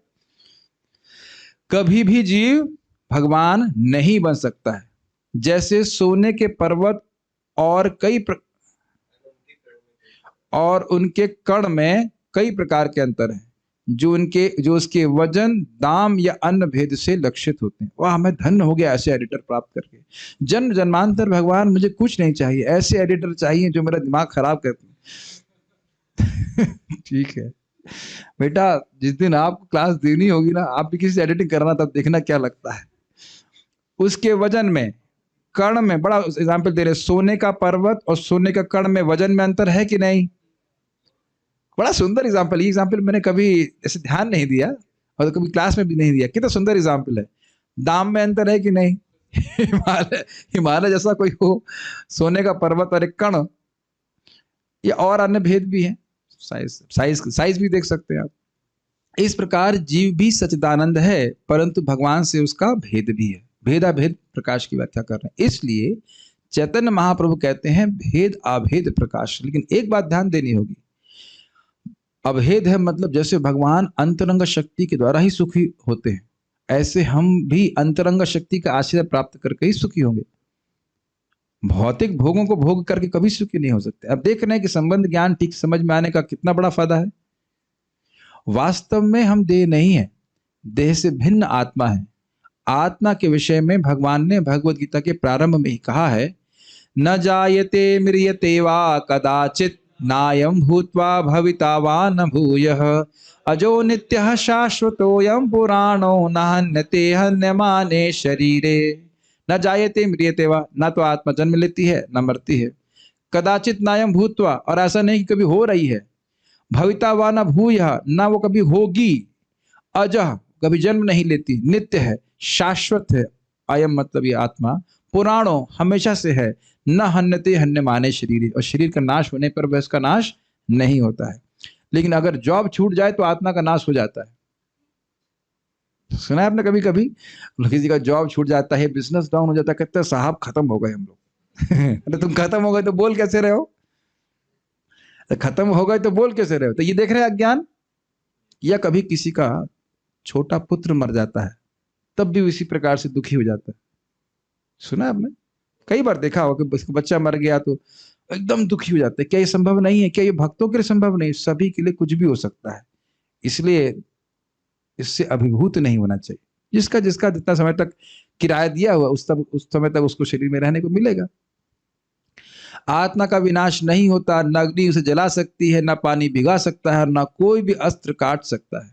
कभी भी जीव भगवान नहीं बन सकता है। जैसे सोने के पर्वत और और उनके कण में कई प्रकार के अंतर हैं, जो उसके वजन, दाम या अन्य भेद से लक्षित होते हैं। वाह, मैं धन्य हो गया ऐसे एडिटर प्राप्त करके। जन्म जन्मांतर भगवान मुझे कुछ नहीं चाहिए, ऐसे एडिटर चाहिए जो मेरा दिमाग खराब करते हैं। ठीक है बेटा, जिस दिन आपको क्लास देनी होगी ना, आप भी किसी एडिटिंग करना, तब देखना क्या लगता है। उसके वजन में, कण में, बड़ा एग्जाम्पल दे रहे, सोने का पर्वत और सोने का कण में वजन में अंतर है कि नहीं? बड़ा सुंदर एग्जाम्पल। ये एग्जाम्पल मैंने कभी ऐसे ध्यान नहीं दिया और तो कभी क्लास में भी नहीं दिया। कितना सुंदर एग्जाम्पल है। दाम में अंतर है कि नहीं? हिमालय हिमालय जैसा कोई हो, सोने का पर्वत और एक कण, या और अन्य भेद भी हैं। साइज साइज साइज भी देख सकते हैं आप। इस प्रकार जीव भी सच्चिदानंद है, परंतु भगवान से उसका भेद भी है। भेदाभेद प्रकाश की व्याख्या कर रहे हैं। इसलिए चैतन्य महाप्रभु कहते हैं भेद अभेद प्रकाश। लेकिन एक बात ध्यान देनी होगी, अभेद है मतलब जैसे भगवान अंतरंग शक्ति के द्वारा ही सुखी होते हैं, ऐसे हम भी अंतरंग शक्ति का आश्रय प्राप्त करके ही सुखी होंगे। भौतिक भोगों को भोग करके कभी सुखी नहीं हो सकते। अब देख रहे हैं कि संबंध ज्ञान ठीक समझ में आने का कितना बड़ा फायदा है। वास्तव में हम देह नहीं है, देह से भिन्न आत्मा है। आत्मा के विषय में भगवान ने भगवत गीता के प्रारंभ में ही कहा है, न जायते म्रियते वा कदाचित नायं भूत्वा भविता वा न भूयः अजो नित्यः शाश्वतोऽयं पुराणो न हन्यते हन्यमाने शरीरे। न जायते म्रियते वा, ना तो आत्मा जन्म लेती है न मरती है। कदाचित नायं भूत्वा, और ऐसा नहीं कि कभी हो रही है। भविता वा न भूयः, ना वो कभी होगी। अजः, कभी जन्म नहीं लेती। नित्य है, शाश्वत है। अयम मतलब ये आत्मा, पुराणों, हमेशा से है। न हन्यते हन्यमाने शरीर, और शरीर का नाश होने पर वह उसका नाश नहीं होता है। लेकिन अगर जॉब छूट जाए तो आत्मा का नाश हो जाता है। सुना है आपने कभी कभी किसी का जॉब छूट जाता है, बिजनेस डाउन हो जाता है, कहते हैं साहब खत्म हो गए हम लोग। अरे तुम खत्म हो गए तो बोल कैसे रहे हो? खत्म हो गए तो बोल कैसे रहे हो? तो ये देख रहे हैं अज्ञान। या कभी किसी का छोटा पुत्र मर जाता है, तब भी उसी प्रकार से दुखी हो जाता है। सुना आपने? कई बार देखा होगा कि बच्चा मर गया तो एकदम दुखी हो जाता है। क्या ये संभव नहीं है? क्या ये भक्तों के लिए संभव नहीं? सभी के लिए कुछ भी हो सकता है। इसलिए इससे अभिभूत नहीं होना चाहिए। जिसका जिसका जितना समय तक किराया दिया हुआ उस समय तक उसको शरीर में रहने को मिलेगा। आत्मा का विनाश नहीं होता, न अग्नि उसे जला सकती है, न पानी भिगा सकता है, और न कोई भी अस्त्र काट सकता है।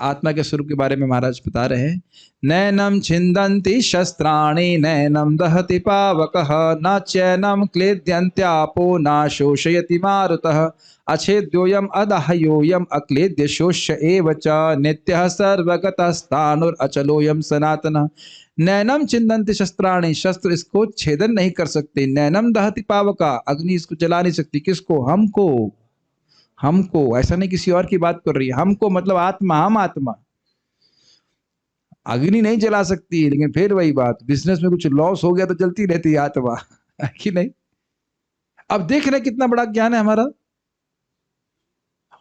आत्मा के स्वरूप के बारे में महाराज बता रहे हैं, नैनम छिन्दन्ति शस्त्राणि नैनम दहति पावकः न चैनम क्लेद्यन्त्यापो न शोषयति मारुतः अच्छेद्योयम अदाह्योयम अक्लेद्य शोष्य एव च नित्यः सर्वगतः स्थाणुरचलोयम सनातनः। नैनम छिन्दन्ति शस्त्राणि, शस्त्र इसको छेदन नहीं कर सकते। नैनम दहति पावका, अग्नि इसको जला नहीं सकती। किसको? हमको। हमको, ऐसा नहीं किसी और की बात कर रही है। हमको मतलब आत्मा, हम आत्मा। अग्नि नहीं जला सकती, लेकिन फिर वही बात, बिजनेस में कुछ लॉस हो गया तो जलती रहती है आत्मा, है कि नहीं? अब देख रहे कितना बड़ा ज्ञान है हमारा।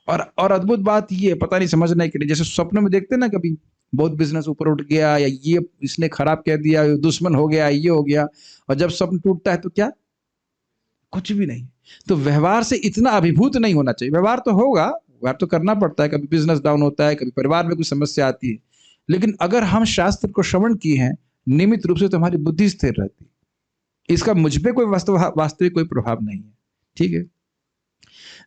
और अद्भुत बात ये, पता नहीं समझने के लिए, जैसे स्वप्न में देखते ना कभी बहुत बिजनेस ऊपर उठ गया, या ये इसने खराब कह दिया, दुश्मन हो गया, ये हो गया, और जब स्वप्न टूटता है तो क्या? कुछ भी नहीं। तो व्यवहार से इतना अभिभूत नहीं होना चाहिए। व्यवहार तो होगा, व्यवहार तो करना पड़ता है। कभी बिजनेस डाउन होता है, कभी परिवार में कुछ समस्या आती है, लेकिन अगर हम शास्त्र को श्रवण किए हैं नियमित रूप से तो हमारी बुद्धि स्थिर रहती है। इसका मुझ पे कोई वास्तविक कोई प्रभाव नहीं है। ठीक है।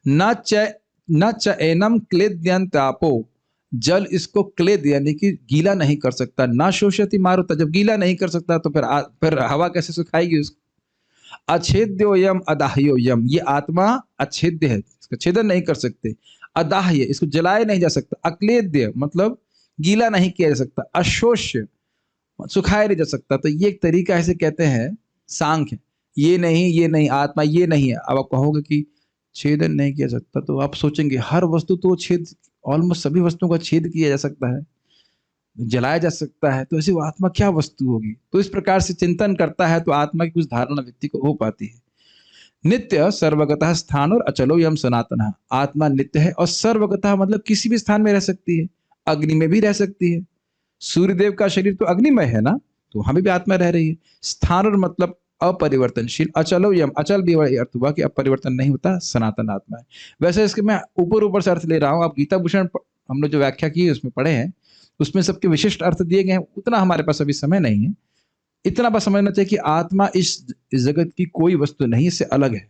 न च एनम क्लेद्यन्तापो, जल इसको क्लेद यानी कि गीला नहीं कर सकता। ना शोषयति मारुता, जब गीला नहीं कर सकता तो फिर हवा कैसे सुखाएगी उसको? अच्छेद्योयम अदाह्योयम, ये आत्मा अच्छेद्य है, इसका छेदन नहीं कर सकते। अदाह्य, इसको जलाया नहीं जा सकता। अक्लेद्य मतलब गीला नहीं किया जा सकता। अशोष्य, सुखाया नहीं जा सकता। तो ये एक तरीका ऐसे कहते हैं सांख्य, ये नहीं आत्मा, ये नहीं है। अब आप कहोगे कि छेदन नहीं किया सकता, तो आप सोचेंगे हर वस्तु तो छेद, ऑलमोस्ट सभी वस्तुओं का छेद किया जा सकता है, जलाया जा सकता है, तो ऐसी वो आत्मा क्या वस्तु होगी? तो इस प्रकार से चिंतन करता है तो आत्मा की कुछ धारणा व्यक्ति को हो पाती है। नित्य सर्वगतः स्थान और अचलो यम सनातन, आत्मा नित्य है और सर्वगतः मतलब किसी भी स्थान में रह सकती है। अग्नि में भी रह सकती है। सूर्यदेव का शरीर तो अग्निमय है ना, तो हमें भी आत्मा रह रही है। स्थान और मतलब अपरिवर्तनशील। अचलो यम, अचल भी अर्थ हुआ कि अपरिवर्तन नहीं होता, सनातन आत्मा है। वैसे इसके मैं ऊपर से अर्थ ले रहा हूँ। आप गीता भूषण हम लोग जो व्याख्या की है उसमें पढ़े हैं, उसमें सबके विशिष्ट अर्थ दिए गए हैं। उतना हमारे पास अभी समय नहीं है। इतना बस समझना चाहिए कि आत्मा इस जगत की कोई वस्तु नहीं, इससे अलग है।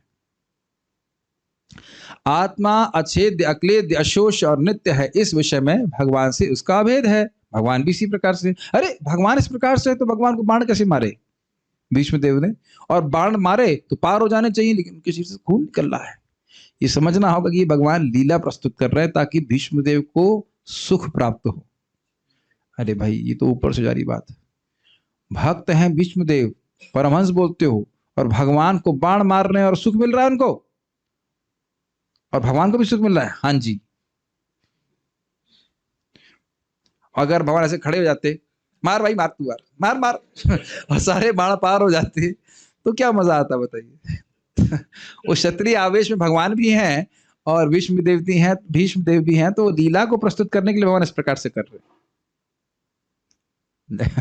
आत्मा अछेद्य, अक्लेद्य, अशोष और नित्य है। इस विषय में भगवान से उसका अभेद है। भगवान भी इसी प्रकार से। अरे भगवान इस प्रकार से है तो भगवान को बाण कैसे मारे भीष्म देव ने? और बाण मारे तो पार हो जाने चाहिए, लेकिन उनके शरीर से खून निकल रहा है। ये समझना होगा कि ये भगवान लीला प्रस्तुत कर रहे हैं ताकि भीष्मदेव को सुख प्राप्त हो। अरे भाई ये तो ऊपर से जा रही बात है। भक्त हैं भीष्मदेव, परमहंस बोलते हो, और भगवान को बाण मार रहे हैं और सुख मिल रहा है उनको, और भगवान को भी सुख मिल रहा है। हाँ जी, अगर भगवान ऐसे खड़े हो जाते, मार भाई मार, तू मार मार और सारे बाण पार हो जाते तो क्या मजा आता बताइए। वो क्षत्रिय आवेश में भगवान भी हैं और भीष्मदेव भी हैं, तो लीला को प्रस्तुत करने के लिए भगवान इस प्रकार से कर रहे हैं।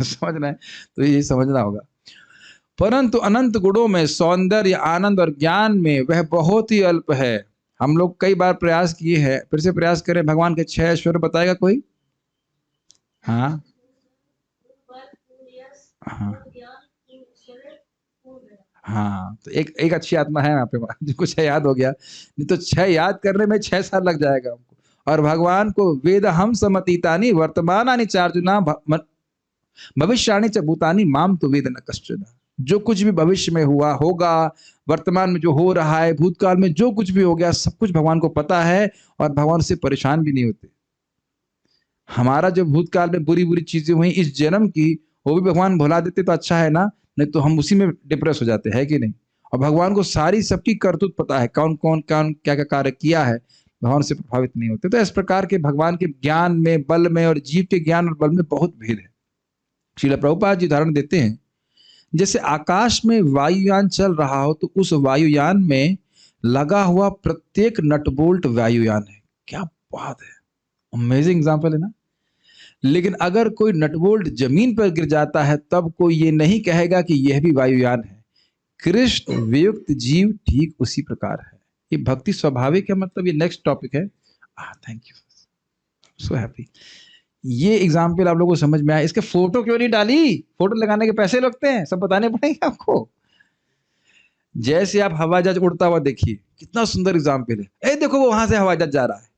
समझना है तो ये समझना होगा। परंतु अनंत गुणों में सौंदर्य, आनंद और ज्ञान में वह बहुत ही अल्प है। हम लोग कई बार प्रयास किए हैं, फिर से प्रयास करें। भगवान के 6 ऐश्वर्य बताएगा कोई? हाँ हाँ हाँ, तो एक अच्छी आत्मा है यहाँ पे जिनको 6 याद हो गया, नहीं तो 6 याद करने में 6 साल लग जाएगा हमको। और भगवान को वेद हम समतीतानि वर्तमानानि चार्जुना भविष्याणि च भूतानि माम तो वेद न कश्चन। जो कुछ भी भविष्य में हुआ होगा, वर्तमान में जो हो रहा है, भूतकाल में जो कुछ भी हो गया, सब कुछ भगवान को पता है और भगवान से परेशान भी नहीं होते। हमारा जो भूतकाल में बुरी बुरी चीजें हुई इस जन्म की, वो भी भगवान भुला देते तो अच्छा है ना, नहीं तो हम उसी में डिप्रेस हो जाते हैं कि नहीं। और भगवान को सारी सबकी करतूत पता है, कौन कौन कौन क्या क्या कार्य किया है, भगवान से प्रभावित नहीं होते। तो इस प्रकार के भगवान के ज्ञान में, बल में, और जीव के ज्ञान और बल में बहुत भेद है। श्रील प्रभुपाद जी उदाहरण देते हैं, जैसे आकाश में वायुयान चल रहा हो तो उस वायुयान में लगा हुआ प्रत्येक नटबोल्ट वायुयान है। क्या बात है, अमेजिंग एग्जांपल है ना। लेकिन अगर कोई नटबोल्ट जमीन पर गिर जाता है तब कोई ये नहीं कहेगा कि यह भी वायुयान है। कृष्ण वियुक्त जीव ठीक उसी प्रकार है। ये भक्ति स्वाभाविक है, मतलब ये नेक्स्ट टॉपिक है। Thank you, so happy. ये एग्जाम्पल आप लोगों को समझ में आया। इसके फोटो क्यों नहीं डाली? फोटो लगाने के पैसे लगते हैं, सब बताने पड़ेंगे आपको। जैसे आप हवाई जहाज उड़ता हुआ देखिए, कितना सुंदर एग्जाम्पल है। ए देखो वो वहां से हवाई जहाज जा रहा है,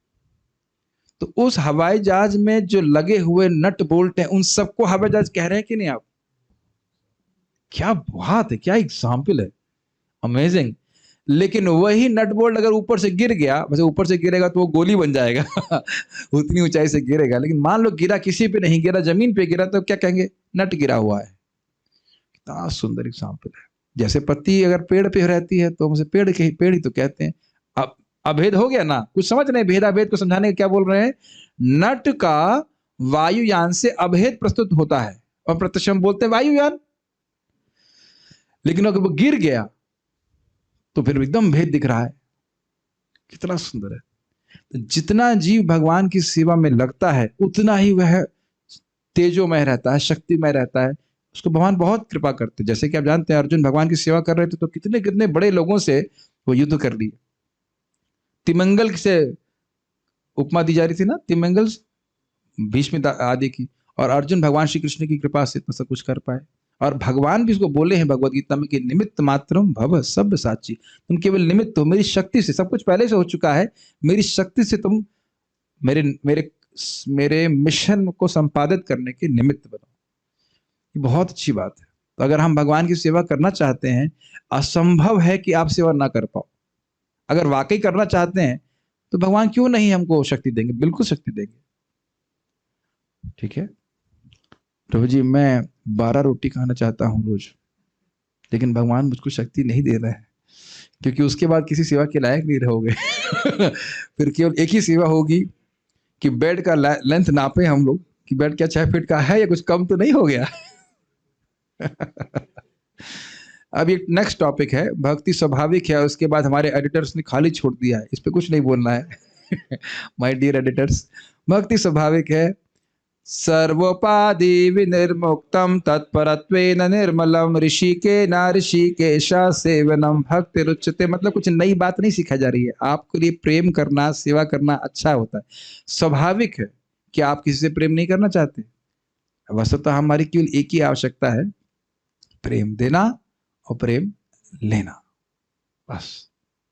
तो उस हवाई जहाज में जो लगे हुए नट बोल्ट हैं उन सबको हवाई जहाज कह रहे हैं कि नहीं आप? क्या बात है, क्या एग्जाम्पल है, अमेजिंग। लेकिन वही नट बोल्ट अगर ऊपर से गिर गया, वैसे ऊपर से गिरेगा तो वो गोली बन जाएगा उतनी ऊंचाई से गिरेगा। लेकिन मान लो गिरा किसी पे नहीं गिरा, जमीन पे गिरा, तो क्या कहेंगे? नट गिरा हुआ है। कितना सुंदर एग्जाम्पल है। जैसे पत्ती अगर पेड़ पे रहती है तो हम उसे पेड़ ही तो कहते हैं। अब अभेद हो गया ना, कुछ समझ नहीं। भेदाभेद को समझाने का क्या बोल रहे हैं? नट का वायुयान से अभेद प्रस्तुत होता है और प्रत्यक्ष हम बोलते हैं वायुयान। लेकिन अगर वो गिर गया तो फिर एकदम भेद दिख रहा है। कितना सुंदर है। तो जितना जीव भगवान की सेवा में लगता है उतना ही वह तेजोमय रहता है, शक्तिमय रहता है। उसको भगवान बहुत कृपा करते हैं। जैसे कि आप जानते हैं, अर्जुन भगवान की सेवा कर रहे थे तो कितने कितने बड़े लोगों से वो युद्ध कर लिए। तिमंगल से उपमा दी जा रही थी ना, तिमंगल भीष्म आदि की, और अर्जुन भगवान श्री कृष्ण की कृपा से इतना सब कुछ कर पाए। और भगवान भी इसको बोले हैं भगवद गीता में कि निमित्त मात्रम भव सब साची। तुम केवल निमित्त हो, मेरी शक्ति से सब कुछ पहले से हो चुका है। मेरी शक्ति से तुम मेरे मेरे मेरे मिशन को संपादित करने के निमित्त बनो। ये बहुत अच्छी बात है। तो अगर हम भगवान की सेवा करना चाहते हैं, असंभव है कि आप सेवा ना कर पाओ। अगर वाकई करना चाहते हैं तो भगवान क्यों नहीं हमको शक्ति देंगे? बिल्कुल शक्ति देंगे। ठीक है प्रभु जी, मैं 12 रोटी खाना चाहता हूं रोज, लेकिन भगवान मुझको शक्ति नहीं दे रहा है, क्योंकि उसके बाद किसी सेवा के लायक नहीं रहोगे फिर केवल एक ही सेवा होगी कि बेड का लेंथ नापे हम लोग कि बेड क्या 6 फीट का है या कुछ कम तो नहीं हो गया अब एक नेक्स्ट टॉपिक है, भक्ति स्वाभाविक है। उसके बाद हमारे एडिटर्स ने खाली छोड़ दिया है, इस पे कुछ नहीं बोलना है माय डियर एडिटर्स। भक्ति स्वाभाविक है। सर्वोपाधि विनिर्मुक्तम तत्परत्वेन निर्मलम ऋषिके ना ऋषिकेशा सेवनम भक्ति रुच्यते। मतलब कुछ नई बात नहीं सिखाई जा रही है। आपके लिए प्रेम करना, सेवा करना अच्छा होता है, स्वाभाविक है कि आप किसी से प्रेम नहीं करना चाहते। वस्तुतः हमारी केवल एक ही आवश्यकता है, प्रेम देना और प्रेम लेना, बस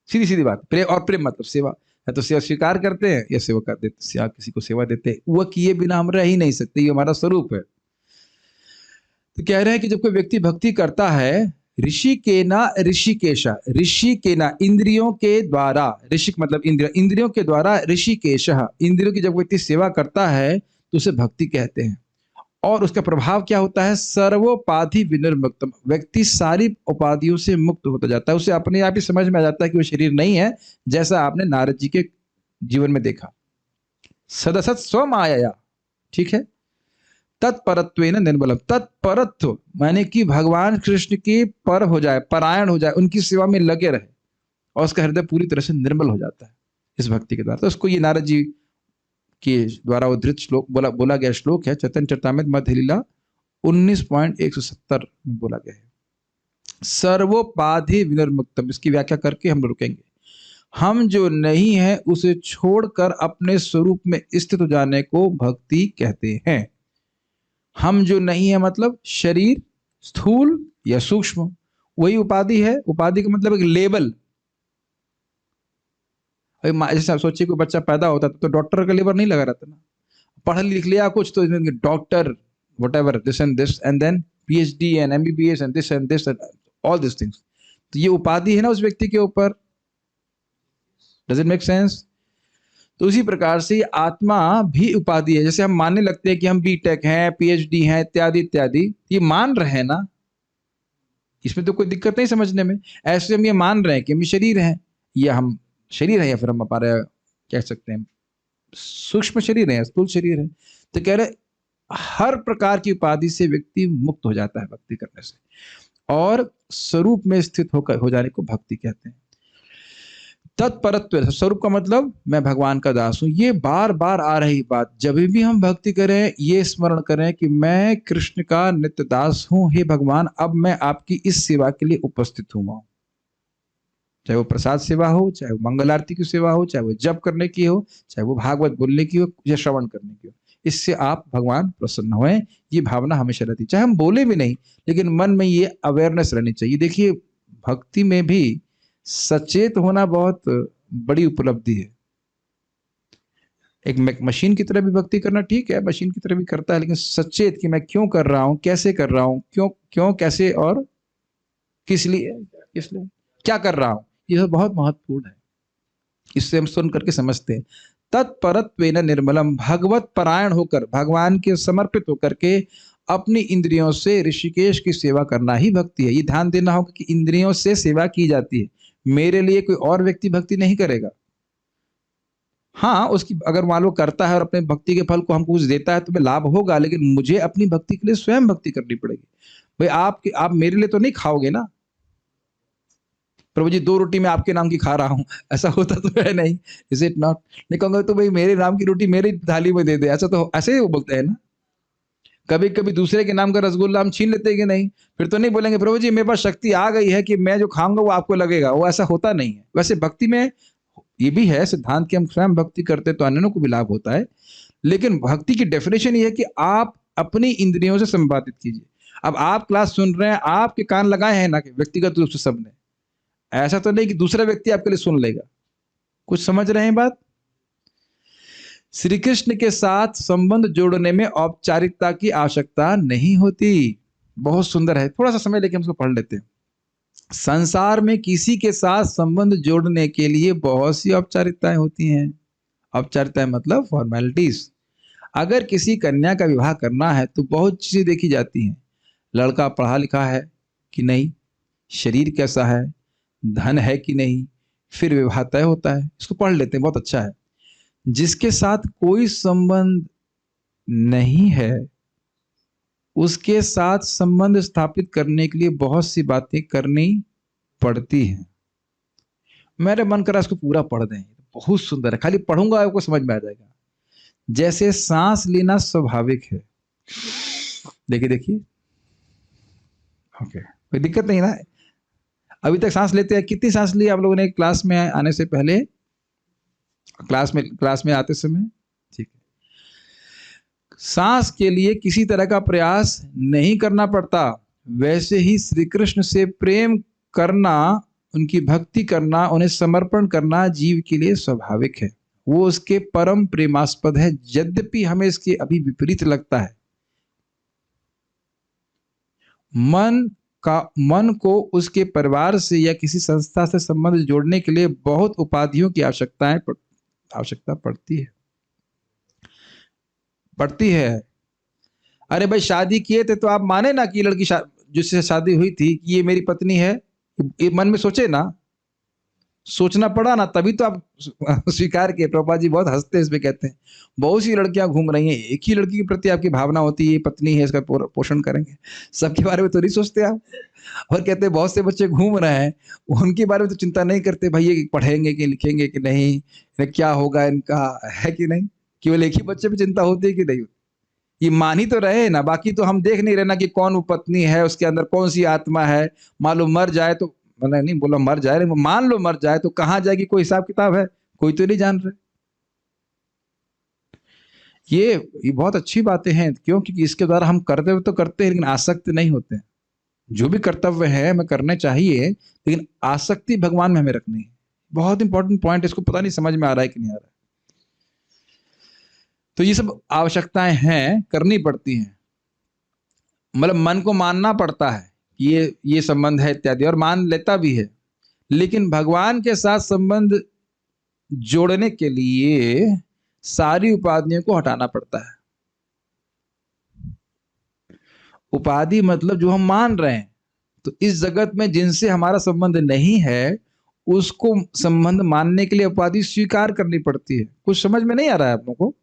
सीधी सीधी बात। प्रेम और प्रेम मतलब सेवा है, तो सेवा स्वीकार करते हैं या सेवा कर देते, सेवा किसी को सेवा देते हैं, वह किए बिना हम रह ही नहीं सकते, ये हमारा स्वरूप है। तो कह रहे हैं कि जब कोई व्यक्ति भक्ति करता है ऋषिकेना ऋषिकेशा, ऋषिकेना इंद्रियों के द्वारा, ऋषिक मतलब इंद्रिय, इंद्रियों के द्वारा ऋषिकेशः, इंद्रियों की जब व्यक्ति सेवा करता है तो उसे भक्ति कहते हैं। और उसका प्रभाव क्या होता है? सर्वोपाधि विनिर्मुक्तम, व्यक्ति सारी उपाधियों से मुक्त होता जाता है। उसे अपने आप ही समझ में आ जाता है कि वो शरीर नहीं है, जैसा आपने नारद जी के जीवन में देखा। सदसत स्वमाया, ठीक है। तत्परत्वेन निर्मलम, तत्परत्व माने कि भगवान कृष्ण के पर हो जाए, परायण हो जाए, उनकी सेवा में लगे रहे और उसका हृदय पूरी तरह से निर्मल हो जाता है इस भक्ति के द्वारा। तो उसको ये नारद जी के द्वारा उद्धृत श्लोक बोला गया श्लोक है, चैतन्य चरितामृत मध्य लीला 19.170 में बोला गया है। सर्वोपाधि विनिर्मुक्तम, इसकी व्याख्या करके हम रुकेंगे। हम जो नहीं है उसे छोड़कर अपने स्वरूप में स्थित हो जाने को भक्ति कहते हैं। हम जो नहीं है मतलब शरीर, स्थूल या सूक्ष्म, वही उपाधि है। उपाधि का मतलब एक लेबल। जैसे आप सोचिए कोई बच्चा पैदा होता तो डॉक्टर का लेबर नहीं लगा रहता ना, पढ़ लिख लिया कुछ तो doctor whatever this and then PhD and MBBS and this all this things. तो ये उपाधि है ना उस व्यक्ति के ऊपर। Does it make sense? तो उसी प्रकार से आत्मा भी उपाधि है। जैसे हम मानने लगते हैं कि हम B.Tech हैं, PhD हैं, इत्यादि इत्यादि, ये मान रहे हैं ना, इसमें तो कोई दिक्कत नहीं समझने में। ऐसे हम ये मान रहे हैं कि हम शरीर हैं, या हम शरीर है, या फिर हम हमारे कह सकते हैं सूक्ष्म शरीर है, स्थूल शरीर है। तो कह रहे हर प्रकार की उपाधि से व्यक्ति मुक्त हो जाता है भक्ति करने से, और स्वरूप में स्थित होकर हो जाने को भक्ति कहते हैं। तत्परत्व, स्वरूप का मतलब मैं भगवान का दास हूं। ये बार बार आ रही बात, जब भी हम भक्ति करें ये स्मरण करें कि मैं कृष्ण का नित्य दास हूं। हे भगवान, अब मैं आपकी इस सेवा के लिए उपस्थित हुआ हूं। चाहे वो प्रसाद सेवा हो, चाहे वो मंगल आरती की सेवा हो, चाहे वो जप करने की हो, चाहे वो भागवत बोलने की हो या श्रवण करने की हो, इससे आप भगवान प्रसन्न होएं, ये भावना हमेशा रहती। चाहे हम बोले भी नहीं, लेकिन मन में ये अवेयरनेस रहनी चाहिए। देखिए, भक्ति में भी सचेत होना बहुत बड़ी उपलब्धि है। एक मशीन की तरह भी भक्ति करना ठीक है, मशीन की तरह भी करता है, लेकिन सचेत कि मैं क्यों कर रहा हूं, कैसे कर रहा हूं, क्यों कैसे और किस लिए क्या कर रहा हूं, यह बहुत महत्वपूर्ण है। इससे हम सुन करके समझते हैं। तत्परत्वेन निर्मलम, भगवत परायण होकर, भगवान के समर्पित होकर के अपनी इंद्रियों से ऋषिकेश की सेवा करना ही भक्ति है। ये ध्यान देना होगा कि इंद्रियों से सेवा की जाती है, मेरे लिए कोई और व्यक्ति भक्ति नहीं करेगा। हाँ, उसकी अगर मान लो करता है और अपने भक्ति के फल को हमको कुछ देता है तो लाभ होगा, लेकिन मुझे अपनी भक्ति के लिए स्वयं भक्ति करनी पड़ेगी। भाई आप मेरे लिए तो नहीं खाओगे ना, प्रभु जी 2 रोटी मैं आपके नाम की खा रहा हूं, ऐसा होता तो है नहीं। Is it not? नहीं कहूंगा तो भाई मेरे नाम की रोटी मेरी थाली में दे दे, ऐसा तो ऐसे ही वो बोलते हैं ना। कभी कभी दूसरे के नाम का रसगुल्ला हम छीन लेते हैं कि नहीं, फिर तो नहीं बोलेंगे प्रभु जी मेरे पास शक्ति आ गई है कि मैं जो खाऊंगा वो आपको लगेगा, वो ऐसा होता नहीं है। वैसे भक्ति में ये भी है सिद्धांत कि हम स्वयं भक्ति करते तो अन्यों को भी लाभ होता है, लेकिन भक्ति की डेफिनेशन ये है कि आप अपनी इंद्रियों से संपादित कीजिए। अब आप क्लास सुन रहे हैं, आपके कान लगाए हैं ना कि व्यक्तिगत रूप से सबने, ऐसा तो नहीं कि दूसरा व्यक्ति आपके लिए सुन लेगा। कुछ समझ रहे हैं बात? श्री कृष्ण के साथ संबंध जोड़ने में औपचारिकता की आवश्यकता नहीं होती। बहुत सुंदर है, थोड़ा सा समय लेके हम इसको पढ़ लेते हैं। संसार में किसी के साथ संबंध जोड़ने के लिए बहुत सी औपचारिकताएं होती हैं। औपचारिकताएं मतलब फॉर्मेलिटीज। अगर किसी कन्या का विवाह करना है तो बहुत चीजें देखी जाती हैं। लड़का पढ़ा लिखा है कि नहीं, शरीर कैसा है, धन है कि नहीं, फिर विवाह तय होता है। इसको पढ़ लेते हैं, बहुत अच्छा है। जिसके साथ कोई संबंध नहीं है उसके साथ संबंध स्थापित करने के लिए बहुत सी बातें करनी पड़ती हैं। मेरे मन करा इसको पूरा पढ़ दें, बहुत सुंदर है, खाली पढ़ूंगा आपको समझ में आ जाएगा। जैसे सांस लेना स्वाभाविक है, देखिए देखिए, ओके, कोई दिक्कत नहीं ना। अभी तक सांस लेते हैं, कितनी सांस ली आप लोगों ने क्लास में आने से पहले, क्लास में आते समय? ठीक है। सांस के लिए किसी तरह का प्रयास नहीं करना पड़ता। वैसे ही श्री कृष्ण से प्रेम करना, उनकी भक्ति करना, उन्हें समर्पण करना जीव के लिए स्वाभाविक है। वो उसके परम प्रेमास्पद है, यद्यपि हमें इसके अभी विपरीत लगता है। मन मन को उसके परिवार से या किसी संस्था से संबंध जोड़ने के लिए बहुत उपाधियों की आवश्यकता पड़ती है। अरे भाई, शादी किए थे तो आप माने ना कि लड़की जिससे शादी हुई थी कि ये मेरी पत्नी है, ये मन में सोचे ना, सोचना पड़ा ना, तभी तो आप स्वीकार किए। प्रभुपाद जी बहुत हंसते हैं इस पे, कहते हैं बहुत सी लड़कियां घूम रही हैं, एक ही लड़की के प्रति आपकी भावना होती है, ये पत्नी है, इसका पोषण करेंगे, सबके बारे में तो नहीं सोचते आप। और कहते हैं बहुत से बच्चे घूम रहे हैं, उनके बारे में तो चिंता नहीं करते, भाई ये पढ़ेंगे कि लिखेंगे कि नहीं, क्या होगा इनका, है कि नहीं। केवल एक ही बच्चे पर चिंता होती है कि नहीं, ये मान ही तो रहे ना, बाकी तो हम देख नहीं रहे ना कि कौन वो पत्नी है, उसके अंदर कौन सी आत्मा है। मालूम मर जाए तो, मैंने नहीं बोला मर जाए, मान लो मर जाए तो कहाँ जाएगी, कोई हिसाब किताब है, कोई तो नहीं जान रहे। ये बहुत अच्छी बातें हैं, क्यों? क्योंकि इसके द्वारा हम कर्तव्य तो करते हैं लेकिन आसक्त नहीं होते हैं। जो भी कर्तव्य है हमें करने चाहिए, लेकिन आसक्ति भगवान में हमें रखनी है। बहुत इंपॉर्टेंट पॉइंट, इसको पता नहीं समझ में आ रहा है कि नहीं आ रहा है। तो ये सब आवश्यकताएं हैं, करनी पड़ती हैं, मतलब मन को मानना पड़ता है कि ये संबंध है इत्यादि, और मान लेता भी है। लेकिन भगवान के साथ संबंध जोड़ने के लिए सारी उपाधियों को हटाना पड़ता है। उपाधि मतलब जो हम मान रहे हैं, तो इस जगत में जिनसे हमारा संबंध नहीं है उसको संबंध मानने के लिए उपाधि स्वीकार करनी पड़ती है। कुछ समझ में नहीं आ रहा है आप लोगों को?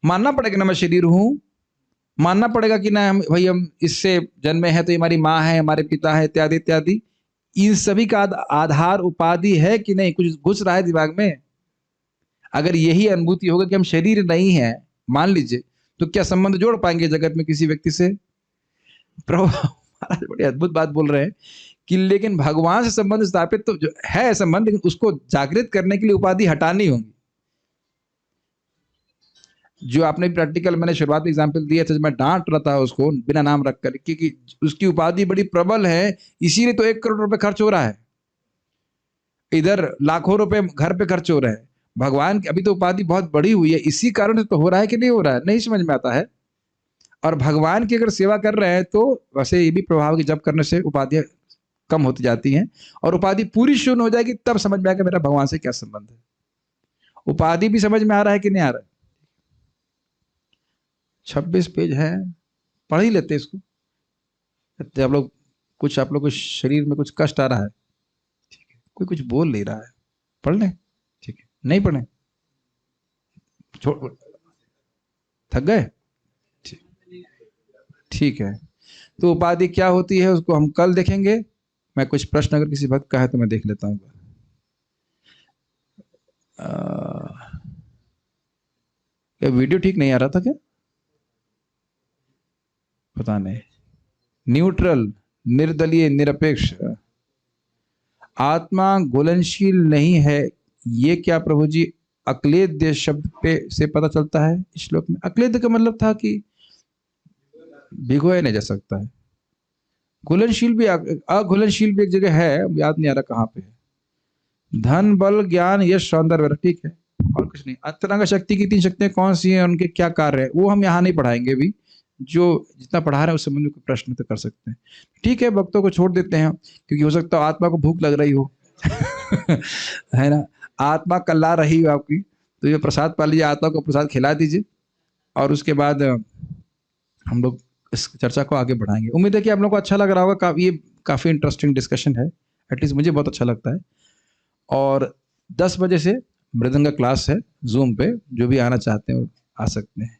मानना पड़ेगा ना मैं शरीर हूं, मानना पड़ेगा कि ना हम भाई हम इससे जन्मे हैं, तो हमारी माँ है, हमारे पिता है, इत्यादि इत्यादि। इन सभी का आधार उपाधि है कि नहीं, कुछ घुस रहा है दिमाग में? अगर यही अनुभूति होगा कि हम शरीर नहीं है, मान लीजिए, तो क्या संबंध जोड़ पाएंगे जगत में किसी व्यक्ति से? प्रभु महाराज बड़ी अद्भुत बात बोल रहे हैं कि लेकिन भगवान से संबंध स्थापित तो जो है संबंध, लेकिन उसको जागृत करने के लिए उपाधि हटानी होगी। जो आपने प्रैक्टिकल, मैंने शुरुआत में एग्जाम्पल दिया था, मैं डांट रहा था उसको बिना नाम रखकर, क्योंकि उसकी उपाधि बड़ी प्रबल है, इसीलिए तो 1 करोड़ रुपए खर्च हो रहा है, इधर लाखों रुपए घर पे खर्च हो रहे हैं। भगवान की अभी तो उपाधि बहुत बड़ी हुई है, इसी कारण से तो हो रहा है कि नहीं हो रहा है, नहीं समझ में आता है। और भगवान की अगर सेवा कर रहे हैं तो वैसे ये भी प्रभाव की जप करने से उपाधियां कम होती जाती हैं, और उपाधि पूरी शून्य हो जाएगी, तब समझ में आएगा मेरा भगवान से क्या संबंध है। उपाधि भी समझ में आ रहा है कि नहीं आ रहा है? 26 पेज है, पढ़ ही लेते इसको। आप लोग कुछ, आप लोग को शरीर में कुछ कष्ट आ रहा है, ठीक है, कोई कुछ बोल नहीं रहा है, पढ़ लें, ठीक है, नहीं पढ़े छोड़, थक गए, ठीक है। तो उपाधि क्या होती है उसको हम कल देखेंगे। मैं कुछ प्रश्न अगर किसी भक्त का है तो मैं देख लेता हूँ। क्या वीडियो ठीक नहीं आ रहा था क्या? पता नहीं। न्यूट्रल, निर्दलीय, निरपेक्ष, आत्मा घुलनशील नहीं है, ये क्या प्रभु जी अक्लेद्य शब्द पे से पता चलता है? इस श्लोक में अक्लेद्य का मतलब था कि भिगोया नहीं जा सकता है। घुलनशील भी, अघुलनशील भी एक जगह है, याद नहीं आ रहा कहाँ पे है। धन, बल, ज्ञान, यश, सौंदर्य, ठीक है, और कुछ नहीं। अंतरंग शक्ति की 3 शक्तियां कौन सी हैं, उनके क्या कार्य है, वो हम यहाँ नहीं पढ़ाएंगे भी। जो जितना पढ़ा रहे हैं उस संबंध में प्रश्न तो कर सकते हैं, ठीक है। भक्तों को छोड़ देते हैं, क्योंकि हो सकता है आत्मा को भूख लग रही हो है ना, आत्मा कल्ला रही हो आपकी, तो ये प्रसाद पा लीजिए, आत्मा को प्रसाद खिला दीजिए, और उसके बाद हम लोग इस चर्चा को आगे बढ़ाएंगे। उम्मीद है कि आप लोगों को अच्छा लग रहा होगा। ये काफ़ी इंटरेस्टिंग डिस्कशन है, एटलीस्ट मुझे बहुत अच्छा लगता है। और 10 बजे से मृदंग क्लास है जूम पे, जो भी आना चाहते हैं आ सकते हैं।